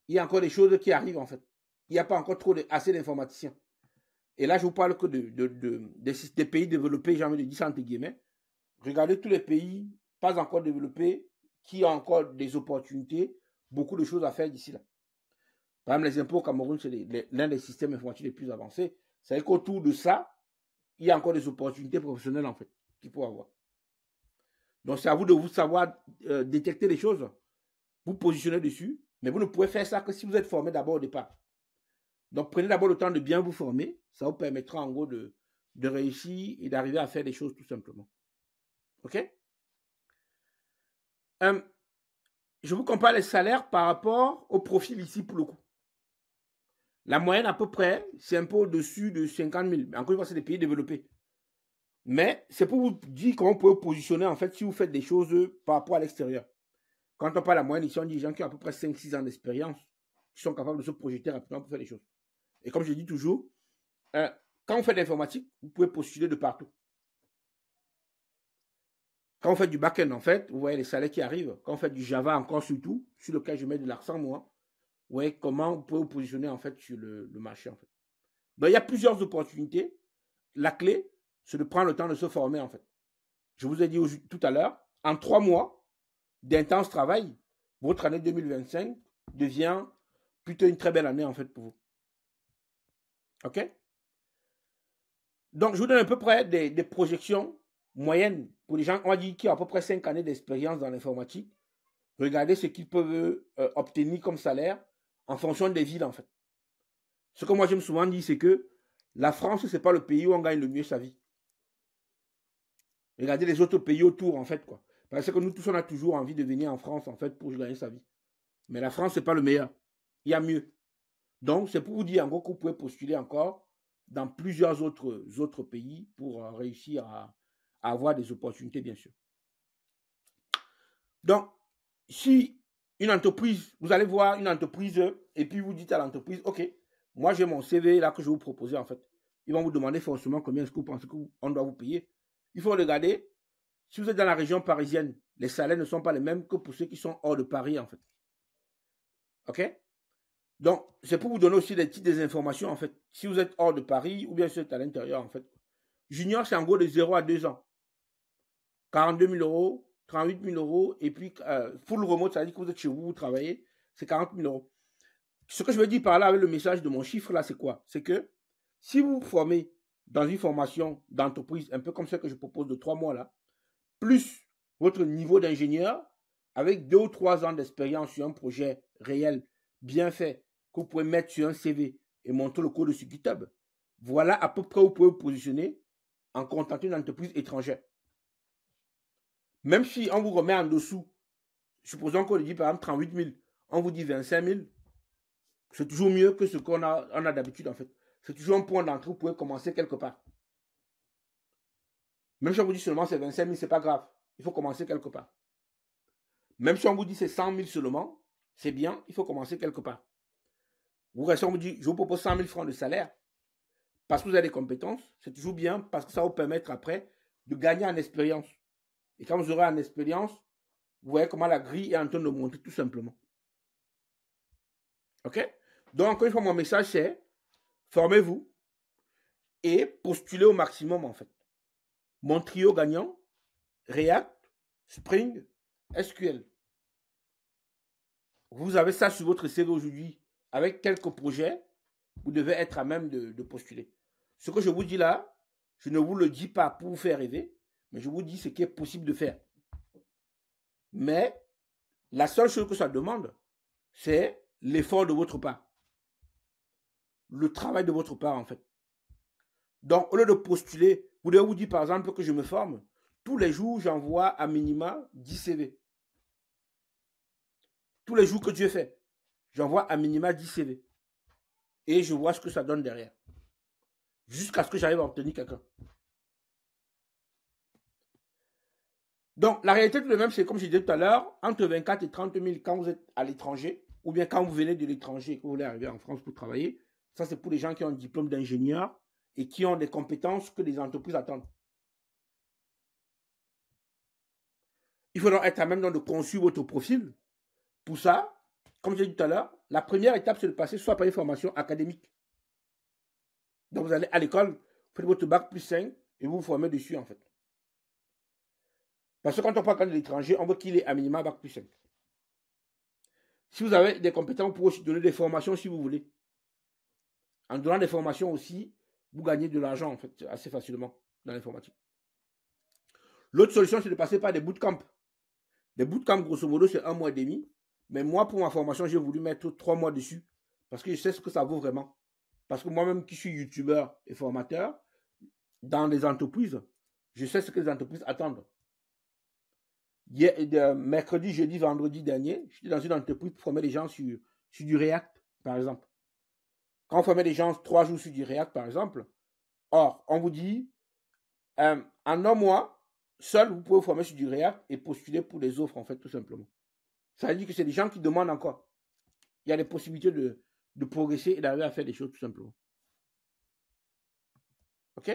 Il y a encore des choses qui arrivent, en fait. Il n'y a pas encore assez d'informaticiens. Et là, je vous parle que des pays développés, j'ai envie de dire ça entre guillemets. Regardez tous les pays pas encore développés qui ont encore des opportunités, beaucoup de choses à faire d'ici là. Par exemple, les impôts au Cameroun, c'est l'un des systèmes informatiques les plus avancés. C'est qu'autour de ça, il y a encore des opportunités professionnelles, en fait, qu'il faut avoir. Donc, c'est à vous de vous savoir détecter les choses, vous positionner dessus, mais vous ne pouvez faire ça que si vous êtes formé d'abord au départ. Donc, prenez d'abord le temps de bien vous former. Ça vous permettra en gros de réussir et d'arriver à faire des choses tout simplement. OK? Je vous compare les salaires par rapport au profil ici pour le coup. La moyenne à peu près, c'est un peu au-dessus de 50 000. Encore une fois, c'est des pays développés. Mais c'est pour vous dire comment vous pouvez vous positionner en fait si vous faites des choses par rapport à l'extérieur. Quand on parle de la moyenne, ici, on dit des gens qui ont à peu près 5-6 ans d'expérience, qui sont capables de se projeter rapidement pour faire des choses. Et comme je dis toujours, quand vous faites de l'informatique, vous pouvez postuler de partout. Quand vous faites du back-end, en fait, vous voyez les salaires qui arrivent. Quand vous faites du Java, encore surtout, sur lequel je mets de l'accent, moi, vous voyez comment vous pouvez vous positionner, en fait, sur le marché, en fait. Donc, il y a plusieurs opportunités. La clé, c'est de prendre le temps de se former, en fait. Je vous ai dit tout à l'heure, en 3 mois d'intense travail, votre année 2025 devient plutôt une très belle année, en fait, pour vous. OK? Donc, je vous donne à peu près des projections moyennes pour les gens, on va dire, qui ont à peu près 5 années d'expérience dans l'informatique. Regardez ce qu'ils peuvent obtenir comme salaire en fonction des villes, en fait. Ce que moi, j'aime souvent dire, c'est que la France, ce n'est pas le pays où on gagne le mieux sa vie. Regardez les autres pays autour, en fait, quoi. Parce que nous tous, on a toujours envie de venir en France, en fait, pour gagner sa vie. Mais la France, ce n'est pas le meilleur. Il y a mieux. Donc, c'est pour vous dire, en gros, que vous pouvez postuler encore dans plusieurs autres pays pour réussir à avoir des opportunités, bien sûr. Donc, si une entreprise, vous allez voir une entreprise et puis vous dites à l'entreprise, OK, moi j'ai mon CV là que je vais vous proposer en fait. Ils vont vous demander forcément combien est-ce que vous pensez qu'on doit vous payer. Il faut regarder, si vous êtes dans la région parisienne, les salaires ne sont pas les mêmes que pour ceux qui sont hors de Paris en fait. OK? Donc, c'est pour vous donner aussi des petites informations en fait. Si vous êtes hors de Paris ou bien si vous êtes à l'intérieur en fait. Junior, c'est en gros de 0 à 2 ans. 42 000 euros, 38 000 euros, et puis full remote, ça veut dire que vous êtes chez vous, vous travaillez, c'est 40 000 euros. Ce que je veux dire par là avec le message de mon chiffre là, c'est quoi? C'est que si vous vous formez dans une formation d'entreprise, un peu comme celle que je propose de 3 mois là, plus votre niveau d'ingénieur, avec 2 ou 3 ans d'expérience sur un projet réel, bien fait, que vous pouvez mettre sur un CV et montrer le code sur GitHub, voilà à peu près où vous pouvez vous positionner en contactant une entreprise étrangère. Même si on vous remet en dessous, supposons qu'on dit par exemple 38 000, on vous dit 25 000, c'est toujours mieux que ce qu'on a d'habitude en fait. C'est toujours un point d'entrée, vous pouvez commencer quelque part. Même si on vous dit seulement c'est 25 000, c'est pas grave. Il faut commencer quelque part. Même si on vous dit c'est 100 000 seulement, c'est bien, il faut commencer quelque part. Vous restez, on vous dit, je vous propose 100 000 francs de salaire parce que vous avez des compétences, c'est toujours bien parce que ça va vous permettre après de gagner en expérience. Et quand vous aurez en expérience, vous voyez comment la grille est en train de monter tout simplement. OK? Donc, encore une fois, mon message, c'est formez-vous et postulez au maximum, en fait. Mon trio gagnant, React, Spring, SQL. Vous avez ça sur votre CV aujourd'hui avec quelques projets, vous devez être à même de postuler. Ce que je vous dis là, je ne vous le dis pas pour vous faire rêver, mais je vous dis ce qui est possible de faire. Mais la seule chose que ça demande, c'est l'effort de votre part. Le travail de votre part, en fait. Donc, au lieu de postuler, vous devez vous dire, par exemple, que je me forme. Tous les jours, j'envoie à minima 10 CV. Tous les jours que Dieu fait, j'envoie à minima 10 CV. Et je vois ce que ça donne derrière. Jusqu'à ce que j'arrive à obtenir quelqu'un. Donc, la réalité de même, c'est comme je disais tout à l'heure, entre 24 et 30 000 quand vous êtes à l'étranger, ou bien quand vous venez de l'étranger et que vous voulez arriver en France pour travailler, ça c'est pour les gens qui ont un diplôme d'ingénieur et qui ont des compétences que les entreprises attendent. Il faudra être à même de conçu votre profil. Pour ça, comme j'ai dit tout à l'heure, la première étape, c'est de passer soit par une formation académique. Donc, vous allez à l'école, vous faites votre bac plus 5 et vous vous formez dessus, en fait. Parce que quand on parle de l'étranger, on veut qu'il ait à minima bac plus 5. Si vous avez des compétences, vous pouvez aussi donner des formations si vous voulez. En donnant des formations aussi, vous gagnez de l'argent, en fait, assez facilement dans l'informatique. L'autre solution, c'est de passer par des bootcamps. Des bootcamps, grosso modo, c'est 1 mois et demi. Mais moi, pour ma formation, j'ai voulu mettre 3 mois dessus. Parce que je sais ce que ça vaut vraiment. Parce que moi-même qui suis youtubeur et formateur, dans les entreprises, je sais ce que les entreprises attendent. Mercredi, jeudi, vendredi dernier, j'étais dans une entreprise pour former les gens sur du React, par exemple. Quand on formait les gens 3 jours sur du React, par exemple, or, on vous dit, en 1 mois, seul, vous pouvez vous former sur du React et postuler pour les offres, en fait, tout simplement. Ça veut dire que c'est des gens qui demandent encore. Il y a des possibilités de progresser et d'arriver à faire des choses, tout simplement. OK?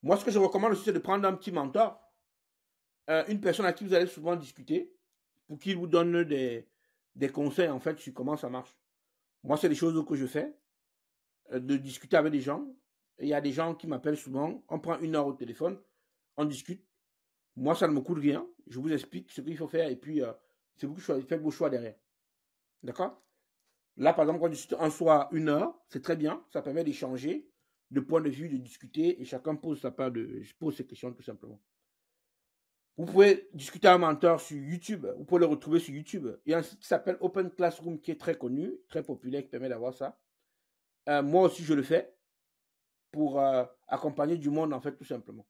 Moi, ce que je recommande aussi, c'est de prendre un petit mentor, une personne à qui vous allez souvent discuter, pour qu'il vous donne des conseils, en fait, sur comment ça marche. Moi, c'est des choses que je fais, de discuter avec des gens. Il y a des gens qui m'appellent souvent, on prend 1 heure au téléphone, on discute. Moi, ça ne me coûte rien. Je vous explique ce qu'il faut faire et puis c'est vous qui faites vos choix derrière. D'accord? Là, par exemple, quand on discute en soi 1 heure, c'est très bien. Ça permet d'échanger de points de vue, de discuter et chacun pose ses questions tout simplement. Vous pouvez discuter avec un mentor sur YouTube. Vous pouvez le retrouver sur YouTube. Il y a un site qui s'appelle Open Classroom qui est très connu, très populaire, qui permet d'avoir ça. Moi aussi, je le fais pour accompagner du monde, en fait, tout simplement.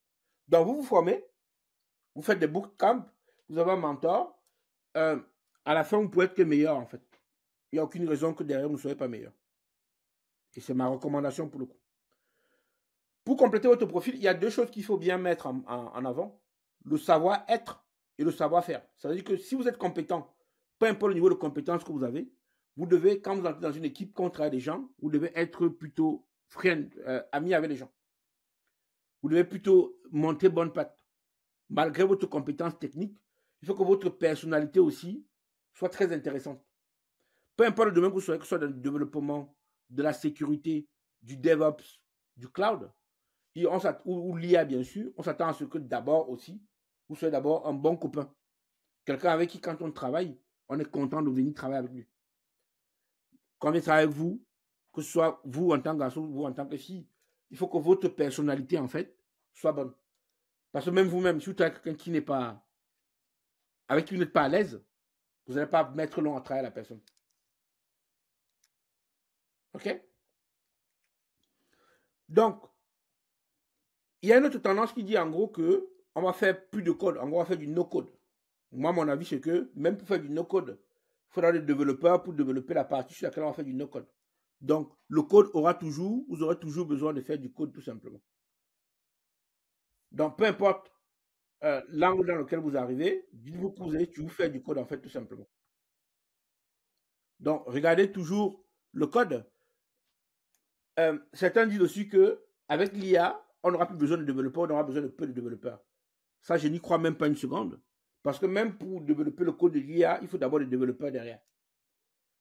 Donc, vous vous formez, vous faites des bootcamps, vous avez un mentor. À la fin, vous pouvez être que meilleur, en fait. Il n'y a aucune raison que derrière, vous ne soyez pas meilleur. Et c'est ma recommandation pour le coup. Pour compléter votre profil, il y a deux choses qu'il faut bien mettre en avant. Le savoir-être et le savoir-faire. Ça veut dire que si vous êtes compétent, peu importe le niveau de compétence que vous avez, vous devez, quand vous entrez dans une équipe, quand on travaille avec des gens, vous devez être plutôt ami avec les gens. Vous devez plutôt montrer bonne patte. Malgré votre compétence technique, il faut que votre personnalité aussi soit très intéressante. Peu importe le domaine que vous soyez, que ce soit dans le développement, de la sécurité, du DevOps, du cloud, ou l'IA bien sûr, on s'attend à ce que d'abord aussi, vous soyez d'abord un bon copain. Quelqu'un avec qui, quand on travaille, on est content de venir travailler avec lui. Quand on vient travailler avec vous, que ce soit vous en tant que garçon, vous en tant que fille, il faut que votre personnalité, en fait, soit bonne. Parce que même vous-même, si vous travaillez avec quelqu'un qui n'est pas, avec qui vous n'êtes pas à l'aise, vous n'allez pas mettre long à travailler la personne. OK? Donc, il y a une autre tendance qui dit en gros que on va faire plus de code. En gros, on va faire du no-code. Moi, mon avis, c'est que même pour faire du no-code, il faudra des développeurs pour développer la partie sur laquelle on va faire du no-code. Donc, le code aura toujours, vous aurez toujours besoin de faire du code tout simplement. Donc, peu importe l'angle dans lequel vous arrivez, dites-vous que vous allez toujours faire du code en fait tout simplement. Donc, regardez toujours le code. Certains disent aussi que avec l'IA, on n'aura plus besoin de développeurs, on aura besoin de peu de développeurs. Ça, je n'y crois même pas une seconde. Parce que même pour développer le code de l'IA, il faut d'abord des développeurs derrière.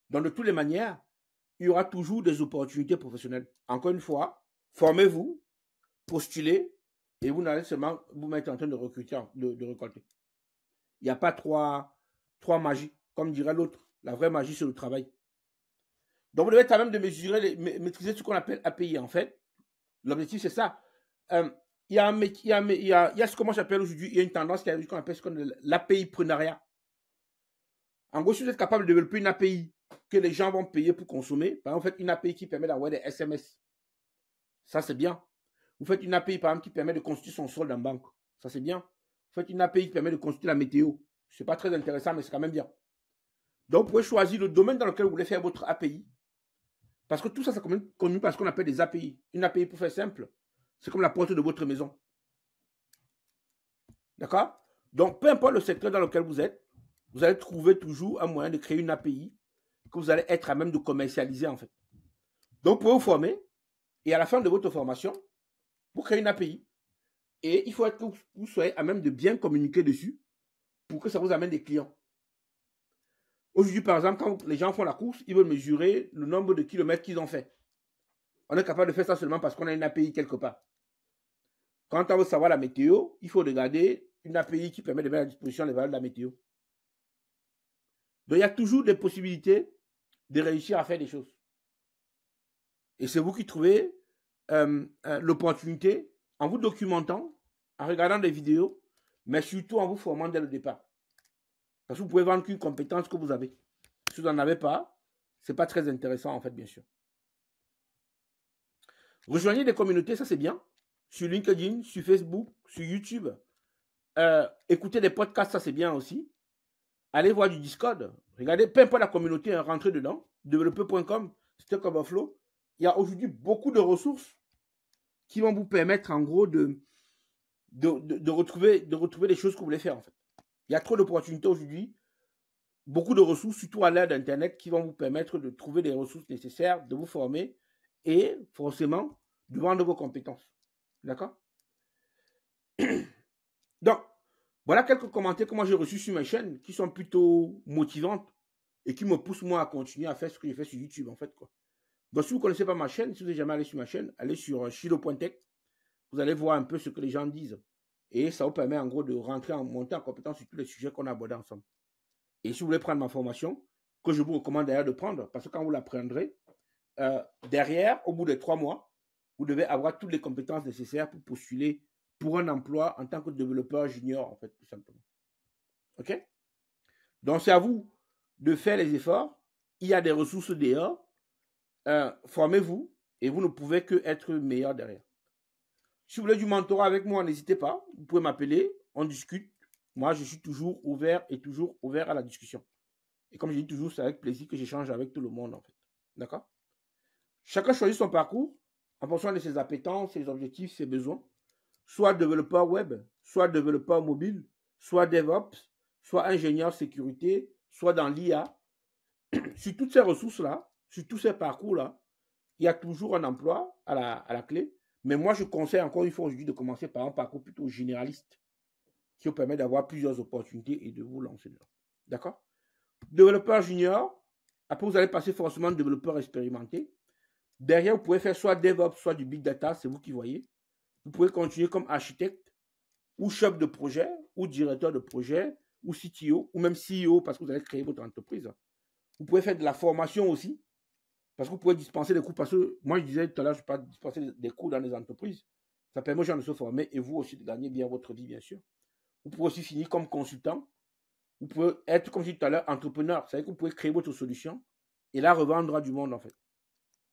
Donc, de toutes les manières, il y aura toujours des opportunités professionnelles. Encore une fois, formez-vous, postulez, et vous n'allez seulement vous mettre en train de recruter, de récolter. Il n'y a pas trois magies. Comme dirait l'autre, la vraie magie, c'est le travail. Donc, vous devez quand même de mesurer, maîtriser ce qu'on appelle API. En fait, l'objectif, c'est ça. Il y a ce que moi j'appelle aujourd'hui, il y a une tendance qu'on appelle l'API prenariat. En gros, si vous êtes capable de développer une API que les gens vont payer pour consommer, par exemple, vous faites une API qui permet d'envoyer des SMS. Ça, c'est bien. Vous faites une API, par exemple, qui permet de constituer son solde en banque. Ça, c'est bien. Vous faites une API qui permet de constituer la météo. Ce n'est pas très intéressant, mais c'est quand même bien. Donc, vous pouvez choisir le domaine dans lequel vous voulez faire votre API. Parce que tout ça, c'est connu par ce qu'on appelle des API. Une API, pour faire simple, c'est comme la porte de votre maison. D'accord? Donc, peu importe le secteur dans lequel vous êtes, vous allez trouver toujours un moyen de créer une API que vous allez être à même de commercialiser, en fait. Donc, vous pouvez vous former et à la fin de votre formation, vous créez une API. Et il faut que vous soyez à même de bien communiquer dessus pour que ça vous amène des clients. Aujourd'hui, par exemple, quand les gens font la course, ils veulent mesurer le nombre de kilomètres qu'ils ont fait. On est capable de faire ça seulement parce qu'on a une API quelque part. Quand on veut savoir la météo, il faut regarder une API qui permet de mettre à disposition les valeurs de la météo. Donc, il y a toujours des possibilités de réussir à faire des choses. Et c'est vous qui trouvez l'opportunité en vous documentant, en regardant des vidéos, mais surtout en vous formant dès le départ. Parce que vous pouvez vendre qu'une compétence que vous avez. Si vous n'en avez pas, ce n'est pas très intéressant en fait, bien sûr. Rejoignez des communautés, ça c'est bien. Sur LinkedIn, sur Facebook, sur YouTube. Écoutez des podcasts, ça c'est bien aussi. Allez voir du Discord. Regardez, peu importe la communauté, rentrez dedans. Développeur.com, Stack Overflow. Il y a aujourd'hui beaucoup de ressources qui vont vous permettre en gros de retrouver les choses que vous voulez faire en fait. Il y a trop d'opportunités aujourd'hui, beaucoup de ressources, surtout à l'ère d'Internet, qui vont vous permettre de trouver les ressources nécessaires, de vous former et forcément de vendre vos compétences. D'accord? Donc, voilà quelques commentaires que moi j'ai reçus sur ma chaîne qui sont plutôt motivantes et qui me poussent moi à continuer à faire ce que j'ai fait sur YouTube en fait, quoi. Donc, si vous ne connaissez pas ma chaîne, si vous n'êtes jamais allé sur ma chaîne, allez sur Shiloh.tech. Vous allez voir un peu ce que les gens disent. Et ça vous permet en gros de monter en compétence sur tous les sujets qu'on a abordés ensemble. Et si vous voulez prendre ma formation, que je vous recommande d'ailleurs de prendre, parce que quand vous la prendrez, derrière, au bout de 3 mois, vous devez avoir toutes les compétences nécessaires pour postuler pour un emploi en tant que développeur junior, en fait, tout simplement. OK? Donc, c'est à vous de faire les efforts. Il y a des ressources dehors. Formez-vous et vous ne pouvez que être meilleur derrière. Si vous voulez du mentorat avec moi, n'hésitez pas. Vous pouvez m'appeler, on discute. Moi, je suis toujours ouvert à la discussion. Et comme je dis toujours, c'est avec plaisir que j'échange avec tout le monde, en fait. D'accord? Chacun choisit son parcours en fonction de ses appétences, ses objectifs, ses besoins. Soit développeur web, soit développeur mobile, soit DevOps, soit ingénieur sécurité, soit dans l'IA. Sur toutes ces ressources-là, sur tous ces parcours-là, il y a toujours un emploi à la clé. Mais moi, je conseille encore une fois aujourd'hui de commencer par un parcours plutôt généraliste qui vous permet d'avoir plusieurs opportunités et de vous lancer dedans. D'accord? Développeur junior, après vous allez passer forcément développeur expérimenté. Derrière, vous pouvez faire soit DevOps, soit du Big Data, c'est vous qui voyez. Vous pouvez continuer comme architecte ou chef de projet ou directeur de projet ou CTO ou même CEO parce que vous allez créer votre entreprise. Vous pouvez faire de la formation aussi parce que vous pouvez dispenser des cours. Parce que moi, je disais tout à l'heure, je ne peux pas dispenser des cours dans les entreprises. Ça permet aux gens de se former et vous aussi de gagner bien votre vie, bien sûr. Vous pouvez aussi finir comme consultant. Vous pouvez être, comme je disais tout à l'heure, entrepreneur. C'est-à-dire que vous pouvez créer votre solution et la revendre à du monde, en fait.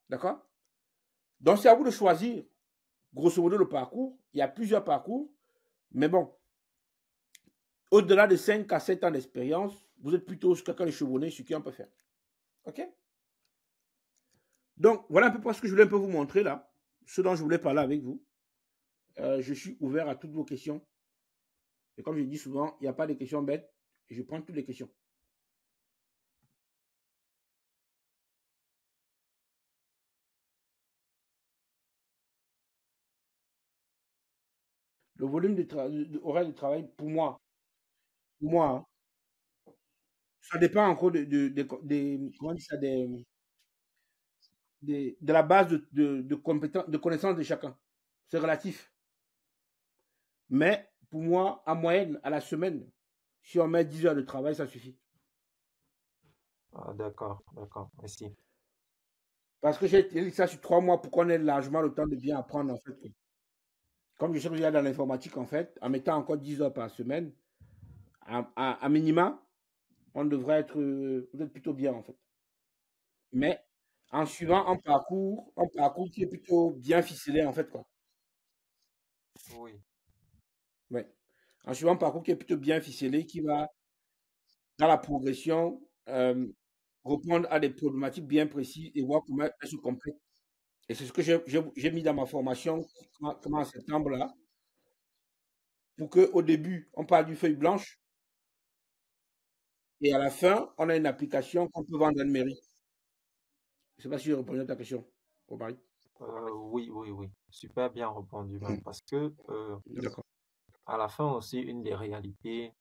D'accord? Donc, c'est à vous de choisir, grosso modo, le parcours. Il y a plusieurs parcours. Mais bon, au-delà de 5 à 7 ans d'expérience, vous êtes plutôt quelqu'un de chevronné sur qui on peut faire. OK? Donc, voilà un peu ce que je voulais un peu vous montrer là. Ce dont je voulais parler avec vous. Je suis ouvert à toutes vos questions. Et comme je dis souvent, il n'y a pas de questions bêtes. Et je prends toutes les questions. Le volume horaire de travail, pour moi, hein, ça dépend encore comment on dit ça, de la base de compétences, de connaissances de chacun. C'est relatif. Mais pour moi, en moyenne, à la semaine, si on met 10 heures de travail, ça suffit. Ah, d'accord, d'accord, merci. Parce que j'ai dit ça sur 3 mois pour qu'on ait largement le temps de bien apprendre, en fait. Comme je sais que je suis dans l'informatique, en fait, en mettant encore 10 heures par semaine, à minima, on devrait être peut-être plutôt bien, en fait. Mais en suivant un parcours qui est plutôt bien ficelé, en fait, quoi. Oui, Ouais. En suivant un parcours qui est plutôt bien ficelé, qui va, dans la progression, répondre à des problématiques bien précises et voir comment elles se complètent. Et c'est ce que j'ai mis dans ma formation comment en septembre là, pour qu'au début, on parle d'une feuille blanche et à la fin, on a une application qu'on peut vendre à une mairie. Je ne sais pas si j'ai répondu à ta question, Romary. oui, oui, oui. Super bien répondu même parce que D'accord. à la fin aussi, une des réalités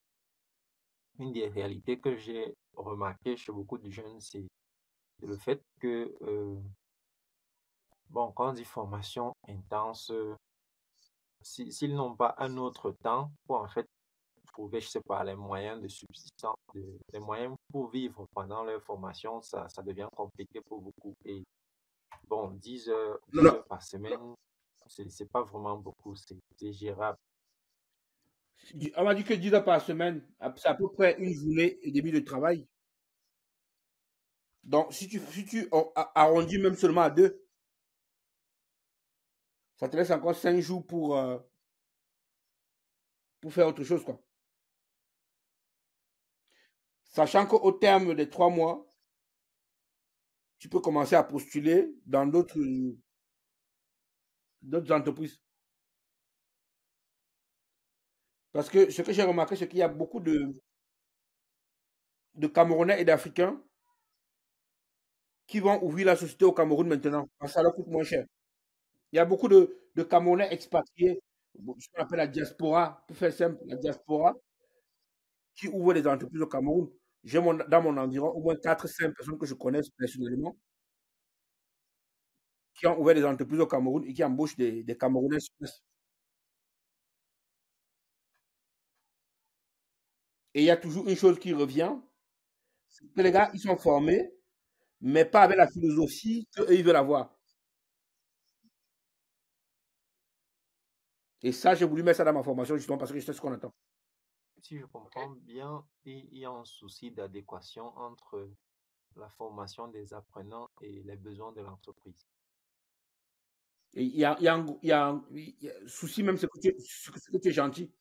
que j'ai remarqué chez beaucoup de jeunes, c'est le fait que, bon, quand on dit formation intense, s'ils n'ont pas un autre temps pour en fait trouver, je sais pas, les moyens de subsistance, les moyens pour vivre pendant leur formation, ça devient compliqué pour beaucoup. Et bon, Non, 10 non. heures par semaine, c'est pas vraiment beaucoup, c'est gérable. On m'a dit que 10 heures par semaine, c'est à peu près une journée et demie de travail. Donc, si tu arrondis même seulement à 2, ça te laisse encore 5 jours pour faire autre chose, quoi. Sachant qu'au terme des 3 mois, tu peux commencer à postuler dans d'autres entreprises. Parce que ce que j'ai remarqué, c'est qu'il y a beaucoup de Camerounais et d'Africains qui vont ouvrir la société au Cameroun maintenant, parce que ça leur coûte moins cher. Il y a beaucoup de Camerounais expatriés, ce qu'on appelle la diaspora, pour faire simple, la diaspora, qui ouvrent des entreprises au Cameroun. Dans mon environ au moins 4 5 personnes que je connais personnellement qui ont ouvert des entreprises au Cameroun et qui embauchent des Camerounais sur place. Et il y a toujours une chose qui revient, c'est que les gars, ils sont formés, mais pas avec la philosophie qu'eux, ils veulent avoir. Et ça, j'ai voulu mettre ça dans ma formation justement parce que je sais ce qu'on attend. Si je comprends bien, il y a un souci d'adéquation entre la formation des apprenants et les besoins de l'entreprise. Et il y a un souci même, c'est que tu es gentil.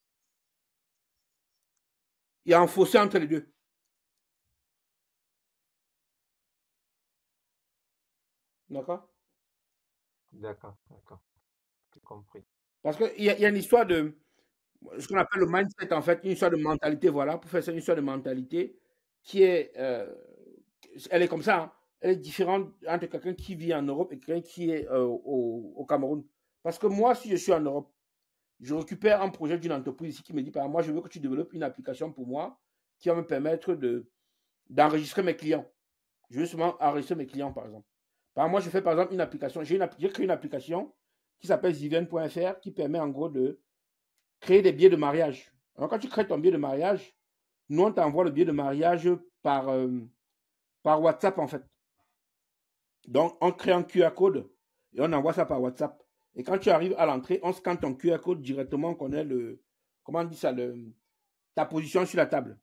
Il y a un fossé entre les deux. D'accord? D'accord, d'accord. J'ai compris. Parce qu'il y a une histoire de ce qu'on appelle le mindset, en fait, une histoire de mentalité, voilà, pour faire ça, une histoire de mentalité qui est, elle est comme ça, hein. Elle est différente entre quelqu'un qui vit en Europe et quelqu'un qui est au Cameroun. Parce que moi, si je suis en Europe, je récupère un projet d'une entreprise ici qui me dit, par exemple, moi, je veux que tu développes une application pour moi qui va me permettre d'enregistrer mes clients. Je veux seulement enregistrer mes clients, par exemple. Par exemple, moi, je fais par exemple une application. J'ai créé une application qui s'appelle Ziven.fr qui permet en gros de créer des billets de mariage. Alors, quand tu crées ton billet de mariage, nous, on t'envoie le billet de mariage par, par WhatsApp, en fait. Donc, on crée un QR code et on envoie ça par WhatsApp. Et quand tu arrives à l'entrée, on scanne ton QR code directement, on connaît comment on dit ça, ta position sur la table.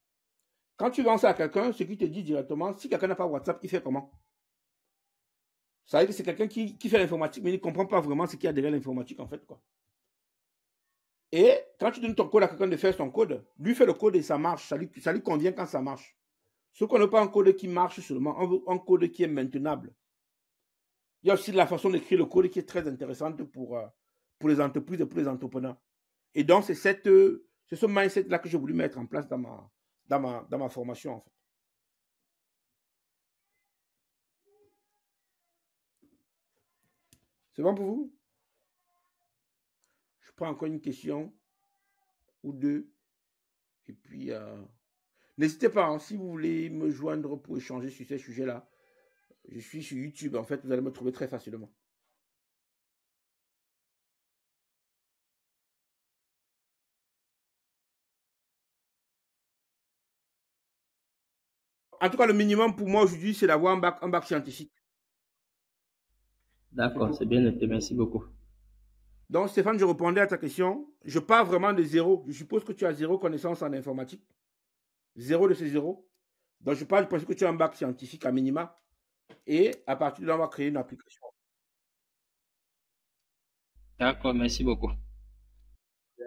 Quand tu vends ça à quelqu'un, ce qui te dit directement, si quelqu'un n'a pas WhatsApp, il fait comment? Ça veut dire que c'est quelqu'un qui fait l'informatique, mais il ne comprend pas vraiment ce qu'il y a derrière l'informatique, en fait, quoi. Et quand tu donnes ton code à quelqu'un de faire son code, lui fait le code et ça marche. Ça lui convient quand ça marche. Ce qu'on n'a pas un code qui marche seulement, on veut un code qui est maintenable. Il y a aussi la façon d'écrire le code qui est très intéressante pour les entreprises et pour les entrepreneurs. Et donc, c'est ce mindset-là que j'ai voulu mettre en place dans ma formation, en fait. C'est bon pour vous? Je prends encore une question ou deux. Et puis, n'hésitez pas, hein, si vous voulez me joindre pour échanger sur ces sujets-là. Je suis sur YouTube, en fait, vous allez me trouver très facilement. En tout cas, le minimum pour moi aujourd'hui, c'est d'avoir un bac scientifique. D'accord, c'est bien noté, merci beaucoup. Donc, Stéphane, je répondais à ta question. Je pars vraiment de zéro. Je suppose que tu as zéro connaissance en informatique. Zéro de ces zéros. Donc, je pense que tu as un bac scientifique à minima. Et à partir de là, on va créer une application. D'accord, merci beaucoup. Il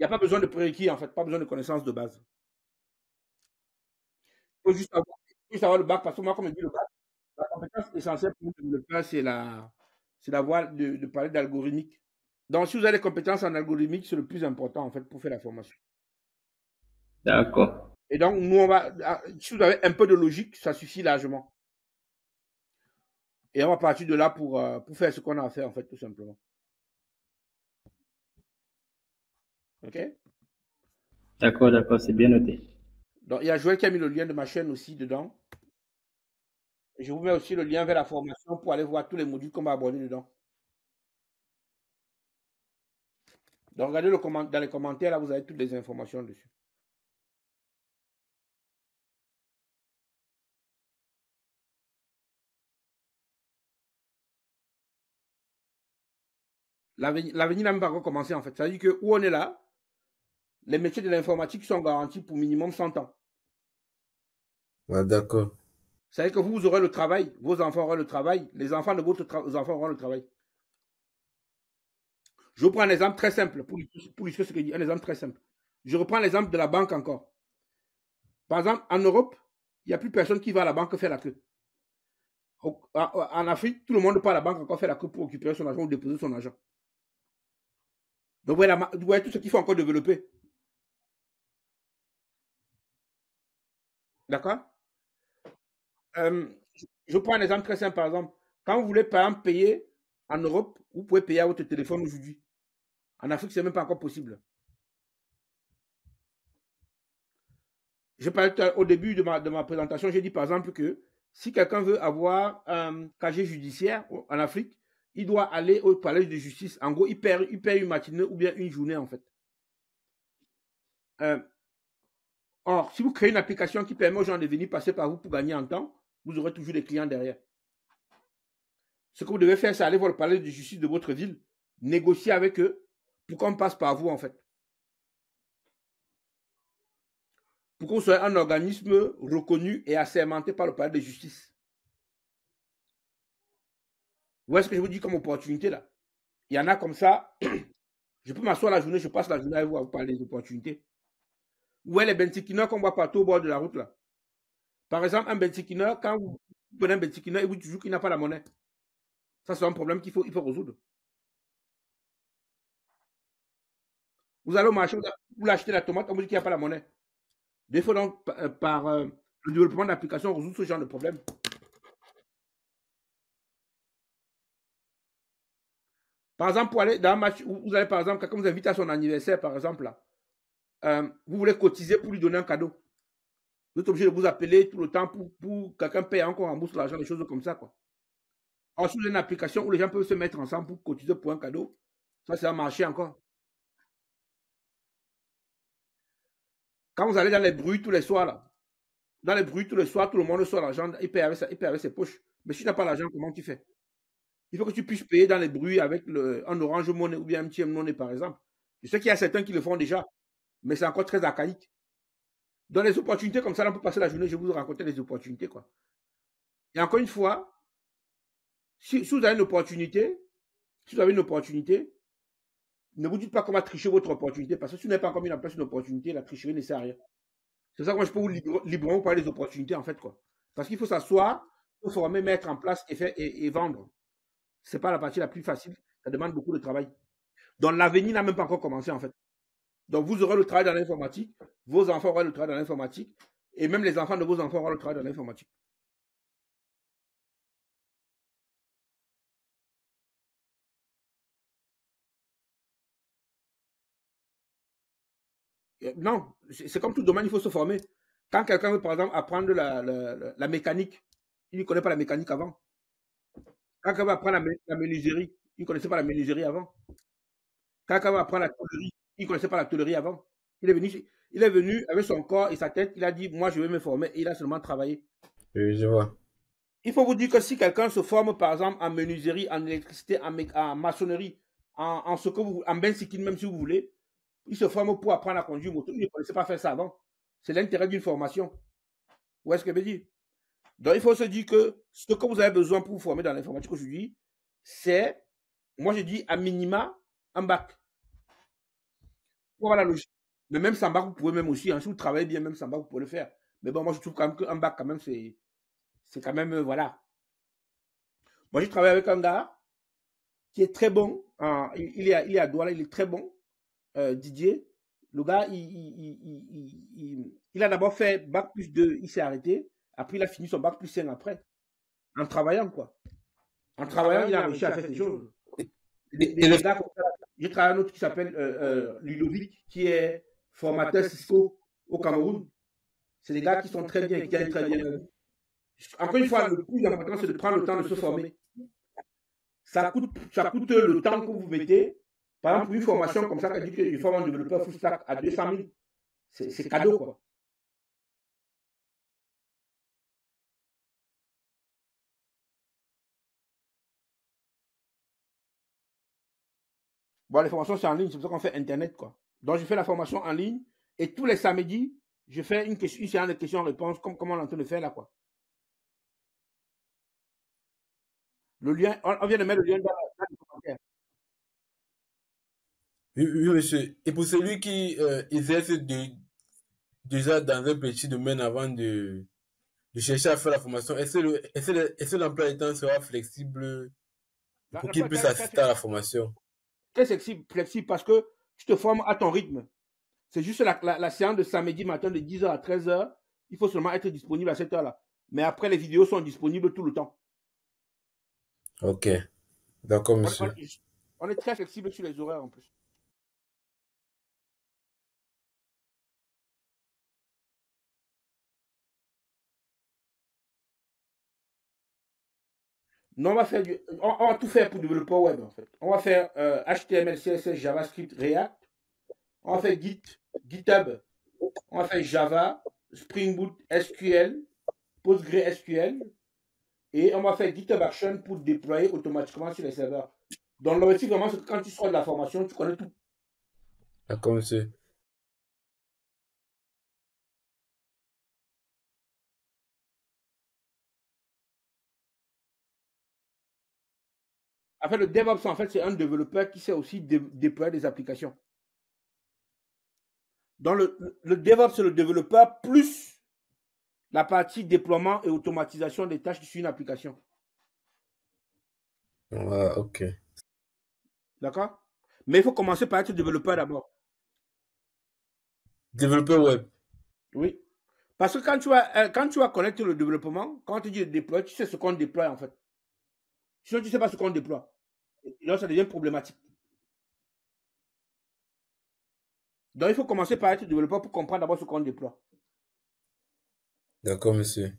n'y a pas besoin de prérequis, en fait, pas besoin de connaissances de base. Il faut juste avoir le bac, parce que moi, comme je dis, le bac, la compétence essentielle pour le développeur, c'est d'avoir de parler d'algorithmique. Donc, si vous avez des compétences en algorithmique, c'est le plus important, en fait, pour faire la formation. D'accord. Et donc, nous, si vous avez un peu de logique, ça suffit largement. Et on va partir de là pour faire ce qu'on a à faire, en fait, tout simplement. OK? D'accord, d'accord, c'est bien noté. Donc, il y a Joël qui a mis le lien de ma chaîne aussi dedans. Et je vous mets aussi le lien vers la formation pour aller voir tous les modules qu'on va aborder dedans. Donc, regardez dans les commentaires, là, vous avez toutes les informations dessus. L'avenir n'a même pas encore commencé, en fait. Ça veut dire que où on est là, les métiers de l'informatique sont garantis pour minimum 100 ans. Ouais, d'accord. Ça veut dire que vous aurez le travail, vos enfants auront le travail, les enfants de vos enfants auront le travail. Je vous prends un exemple très simple pour illustrer ce que je dis. Un exemple très simple. Je reprends l'exemple de la banque encore. Par exemple, en Europe, il n'y a plus personne qui va à la banque faire la queue. En Afrique, tout le monde part à la banque encore faire la queue pour récupérer son argent ou déposer son argent. Donc, vous voyez tout ce qu'il faut encore développer. D'accord? Je prends un exemple très simple, par exemple. Quand vous voulez, par exemple, payer en Europe, vous pouvez payer à votre téléphone aujourd'hui. En Afrique, ce n'est même pas encore possible. Je parlais au début de ma présentation, j'ai dit par exemple que si quelqu'un veut avoir un casier judiciaire en Afrique, il doit aller au palais de justice. En gros, il perd une matinée ou bien une journée, en fait. Or, si vous créez une application qui permet aux gens de venir passer par vous pour gagner en temps, vous aurez toujours des clients derrière. Ce que vous devez faire, c'est aller voir le palais de justice de votre ville, négocier avec eux pour qu'on passe par vous, en fait. Pour qu'on soit un organisme reconnu et assermenté par le palais de justice. Vous voyez ce que je vous dis comme opportunité là? Il y en a comme ça. Je peux m'asseoir la journée, je passe la journée à vous parler des opportunités. Vous voyez les bensikineurs qu'on voit partout au bord de la route là? Par exemple, un bensikineur, quand vous prenez un bensikineur, il vous dit toujours qu'il n'a pas la monnaie. Ça, c'est un problème qu'il faut résoudre. Vous allez au marché, vous achetez la tomate, on vous dit qu'il n'y a pas la monnaie. Il faut donc, par le développement d'applications, résoudre ce genre de problème. Par exemple, pour aller dans un match, vous allez, par exemple, quelqu'un vous invite à son anniversaire, par exemple, là, vous voulez cotiser pour lui donner un cadeau. Vous êtes obligé de vous appeler tout le temps pour quelqu'un paye encore en bourse l'argent, des choses comme ça, quoi. Ensuite, vous avez une application où les gens peuvent se mettre ensemble pour cotiser pour un cadeau. Ça, c'est un marché encore. Quand vous allez dans les bruits tous les soirs, là, dans les bruits tous les soirs, tout le monde reçoit l'argent, il paye avec ses poches. Mais si tu n'as pas l'argent, comment tu fais? Il faut que tu puisses payer dans les bruits avec un Orange Money ou bien un MTN Money, par exemple. Je sais qu'il y a certains qui le font déjà, mais c'est encore très archaïque. Dans les opportunités comme ça, là, on peut passer la journée, je vais vous raconter les opportunités, quoi. Et encore une fois, si vous avez une opportunité, ne vous dites pas comment tricher votre opportunité, parce que si vous n'avez pas encore mis en place une opportunité, la tricherie ne sert à rien. C'est ça que moi, je peux vous librement vous parler des opportunités, en fait, quoi. Parce qu'il faut s'asseoir, il faut former, mettre en place et vendre. Ce n'est pas la partie la plus facile. Ça demande beaucoup de travail. Donc, l'avenir n'a même pas encore commencé, en fait. Donc, vous aurez le travail dans l'informatique, vos enfants auront le travail dans l'informatique, et même les enfants de vos enfants auront le travail dans l'informatique. Non, c'est comme tout domaine, il faut se former. Quand quelqu'un veut, par exemple, apprendre la mécanique, il ne connaît pas la mécanique avant. Quand quelqu'un veut apprendre la menuiserie, il ne connaissait pas la menuiserie avant. Quand quelqu'un veut apprendre la tôlerie, il ne connaissait pas la tôlerie avant. Il est venu avec son corps et sa tête, il a dit, moi, je vais me former, et il a seulement travaillé. Oui, je vois. Il faut vous dire que si quelqu'un se forme, par exemple, en menuiserie, en électricité, en maçonnerie, en ce que vous, en bensikin, même si vous voulez, il se forme pour apprendre à conduire moto. Il ne connaissait pas faire ça avant. C'est l'intérêt d'une formation. Où est-ce que je veux dire? Donc, il faut se dire que ce que vous avez besoin pour vous former dans l'informatique aujourd'hui, c'est, moi je dis, à minima, un bac. Pour avoir la logique. Mais même sans bac, vous pouvez même aussi, hein, si vous travaillez bien, même sans bac, vous pouvez le faire. Mais bon, moi je trouve quand même qu'un bac, quand même, c'est quand même, voilà. Moi, j'ai travaillé avec un gars qui est très bon. Il est à Douala, il est très bon. Didier. Le gars, il a d'abord fait bac plus 2, il s'est arrêté. Après, il a fini son bac plus 5 après. En travaillant, quoi. En travaillant, il a réussi à faire des choses. J'ai travaillé un autre qui s'appelle Ludovic, qui est formateur Cisco au Cameroun. C'est des gars qui sont très bien, qui gagnent très bien. Encore une fois, le plus important, c'est de prendre le temps de se former. Ça coûte le temps que vous mettez. Par exemple, une formation comme ça, qui dit que je forme un développeur full stack à 200 000, c'est cadeau, quoi. Bon, les formations, c'est en ligne, c'est pour ça qu'on fait Internet, quoi. Donc, je fais la formation en ligne et tous les samedis, je fais une séance de questions-réponses, comme on est en train de faire là, quoi. Le lien, on vient de mettre le lien dans les commentaires. Oui, oui, monsieur. Et pour celui qui exerce déjà dans un petit domaine avant de chercher à faire la formation, est-ce que l'emploi du temps sera flexible pour qu'il puisse assister à la formation? Très flexible parce que tu te formes à ton rythme. C'est juste la séance de samedi matin de 10h à 13h. Il faut seulement être disponible à cette heure-là. Mais après, les vidéos sont disponibles tout le temps. Ok. D'accord, monsieur. On est très flexible sur les horaires en plus. Non, on va tout faire pour développer web en fait. On va faire HTML, CSS, JavaScript, React. On va faire GitHub. On va faire Java, Spring Boot, SQL, PostgreSQL. Et on va faire GitHub Action pour déployer automatiquement sur les serveurs. Donc l'objectif vraiment, c'est que quand tu sors de la formation, tu connais tout. D'accord, monsieur. En fait, le DevOps, en fait, c'est un développeur qui sait aussi déployer des applications. Donc, le DevOps, c'est le développeur plus la partie déploiement et automatisation des tâches sur une application. Ah, ok. D'accord? Mais il faut commencer par être développeur d'abord. Développeur web. Oui. Parce que quand tu vas connaître le développement, quand tu dis déployer, tu sais ce qu'on déploie en fait. Sinon, tu ne sais pas ce qu'on déploie. Et là, ça devient problématique. Donc, il faut commencer par être développeur pour comprendre d'abord ce qu'on déploie. D'accord, monsieur.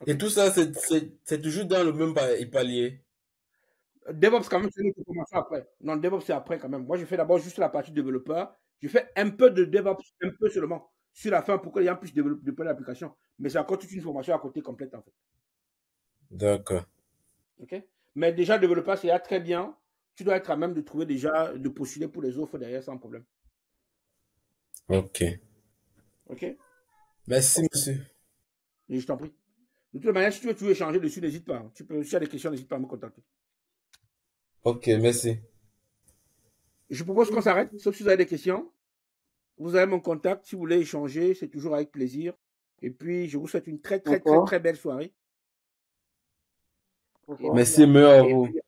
Et Ok? tout ça, c'est toujours dans le même palier. DevOps, quand même, c'est une autre formation après. Non, DevOps, c'est après quand même. Moi, je fais d'abord juste la partie développeur. Je fais un peu de DevOps, un peu seulement, sur la fin pour que les gens puissent développer l'application. Mais c'est encore toute une formation à côté complète, en fait. D'accord. Ok? Mais déjà, développeur, c'est très bien. Tu dois être à même de trouver déjà, de postuler pour les offres derrière sans problème. Ok. Ok? Merci, monsieur. Et je t'en prie. De toute manière, si tu veux échanger dessus, n'hésite pas. Si tu as des questions, n'hésite pas à me contacter. Ok, merci. Je propose qu'on s'arrête, sauf si vous avez des questions. Vous avez mon contact. Si vous voulez échanger, c'est toujours avec plaisir. Et puis, je vous souhaite une très, très, très, D'accord. très belle soirée. Et D'accord. puis, Merci, meilleur à et vous. puis,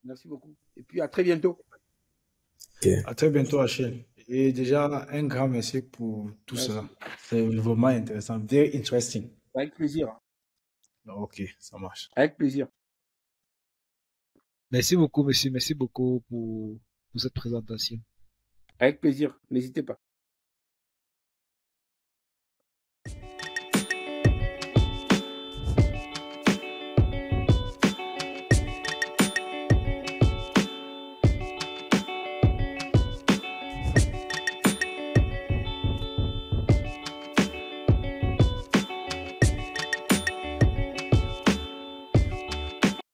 merci beaucoup. Et puis, à très bientôt. Ok. À très bientôt, Achille. Et déjà, un grand merci pour tout Merci. cela. C'est vraiment intéressant. Very interesting. Avec plaisir. Ok, ça marche. Avec plaisir. Merci beaucoup, monsieur. Merci beaucoup pour cette présentation. Avec plaisir. N'hésitez pas.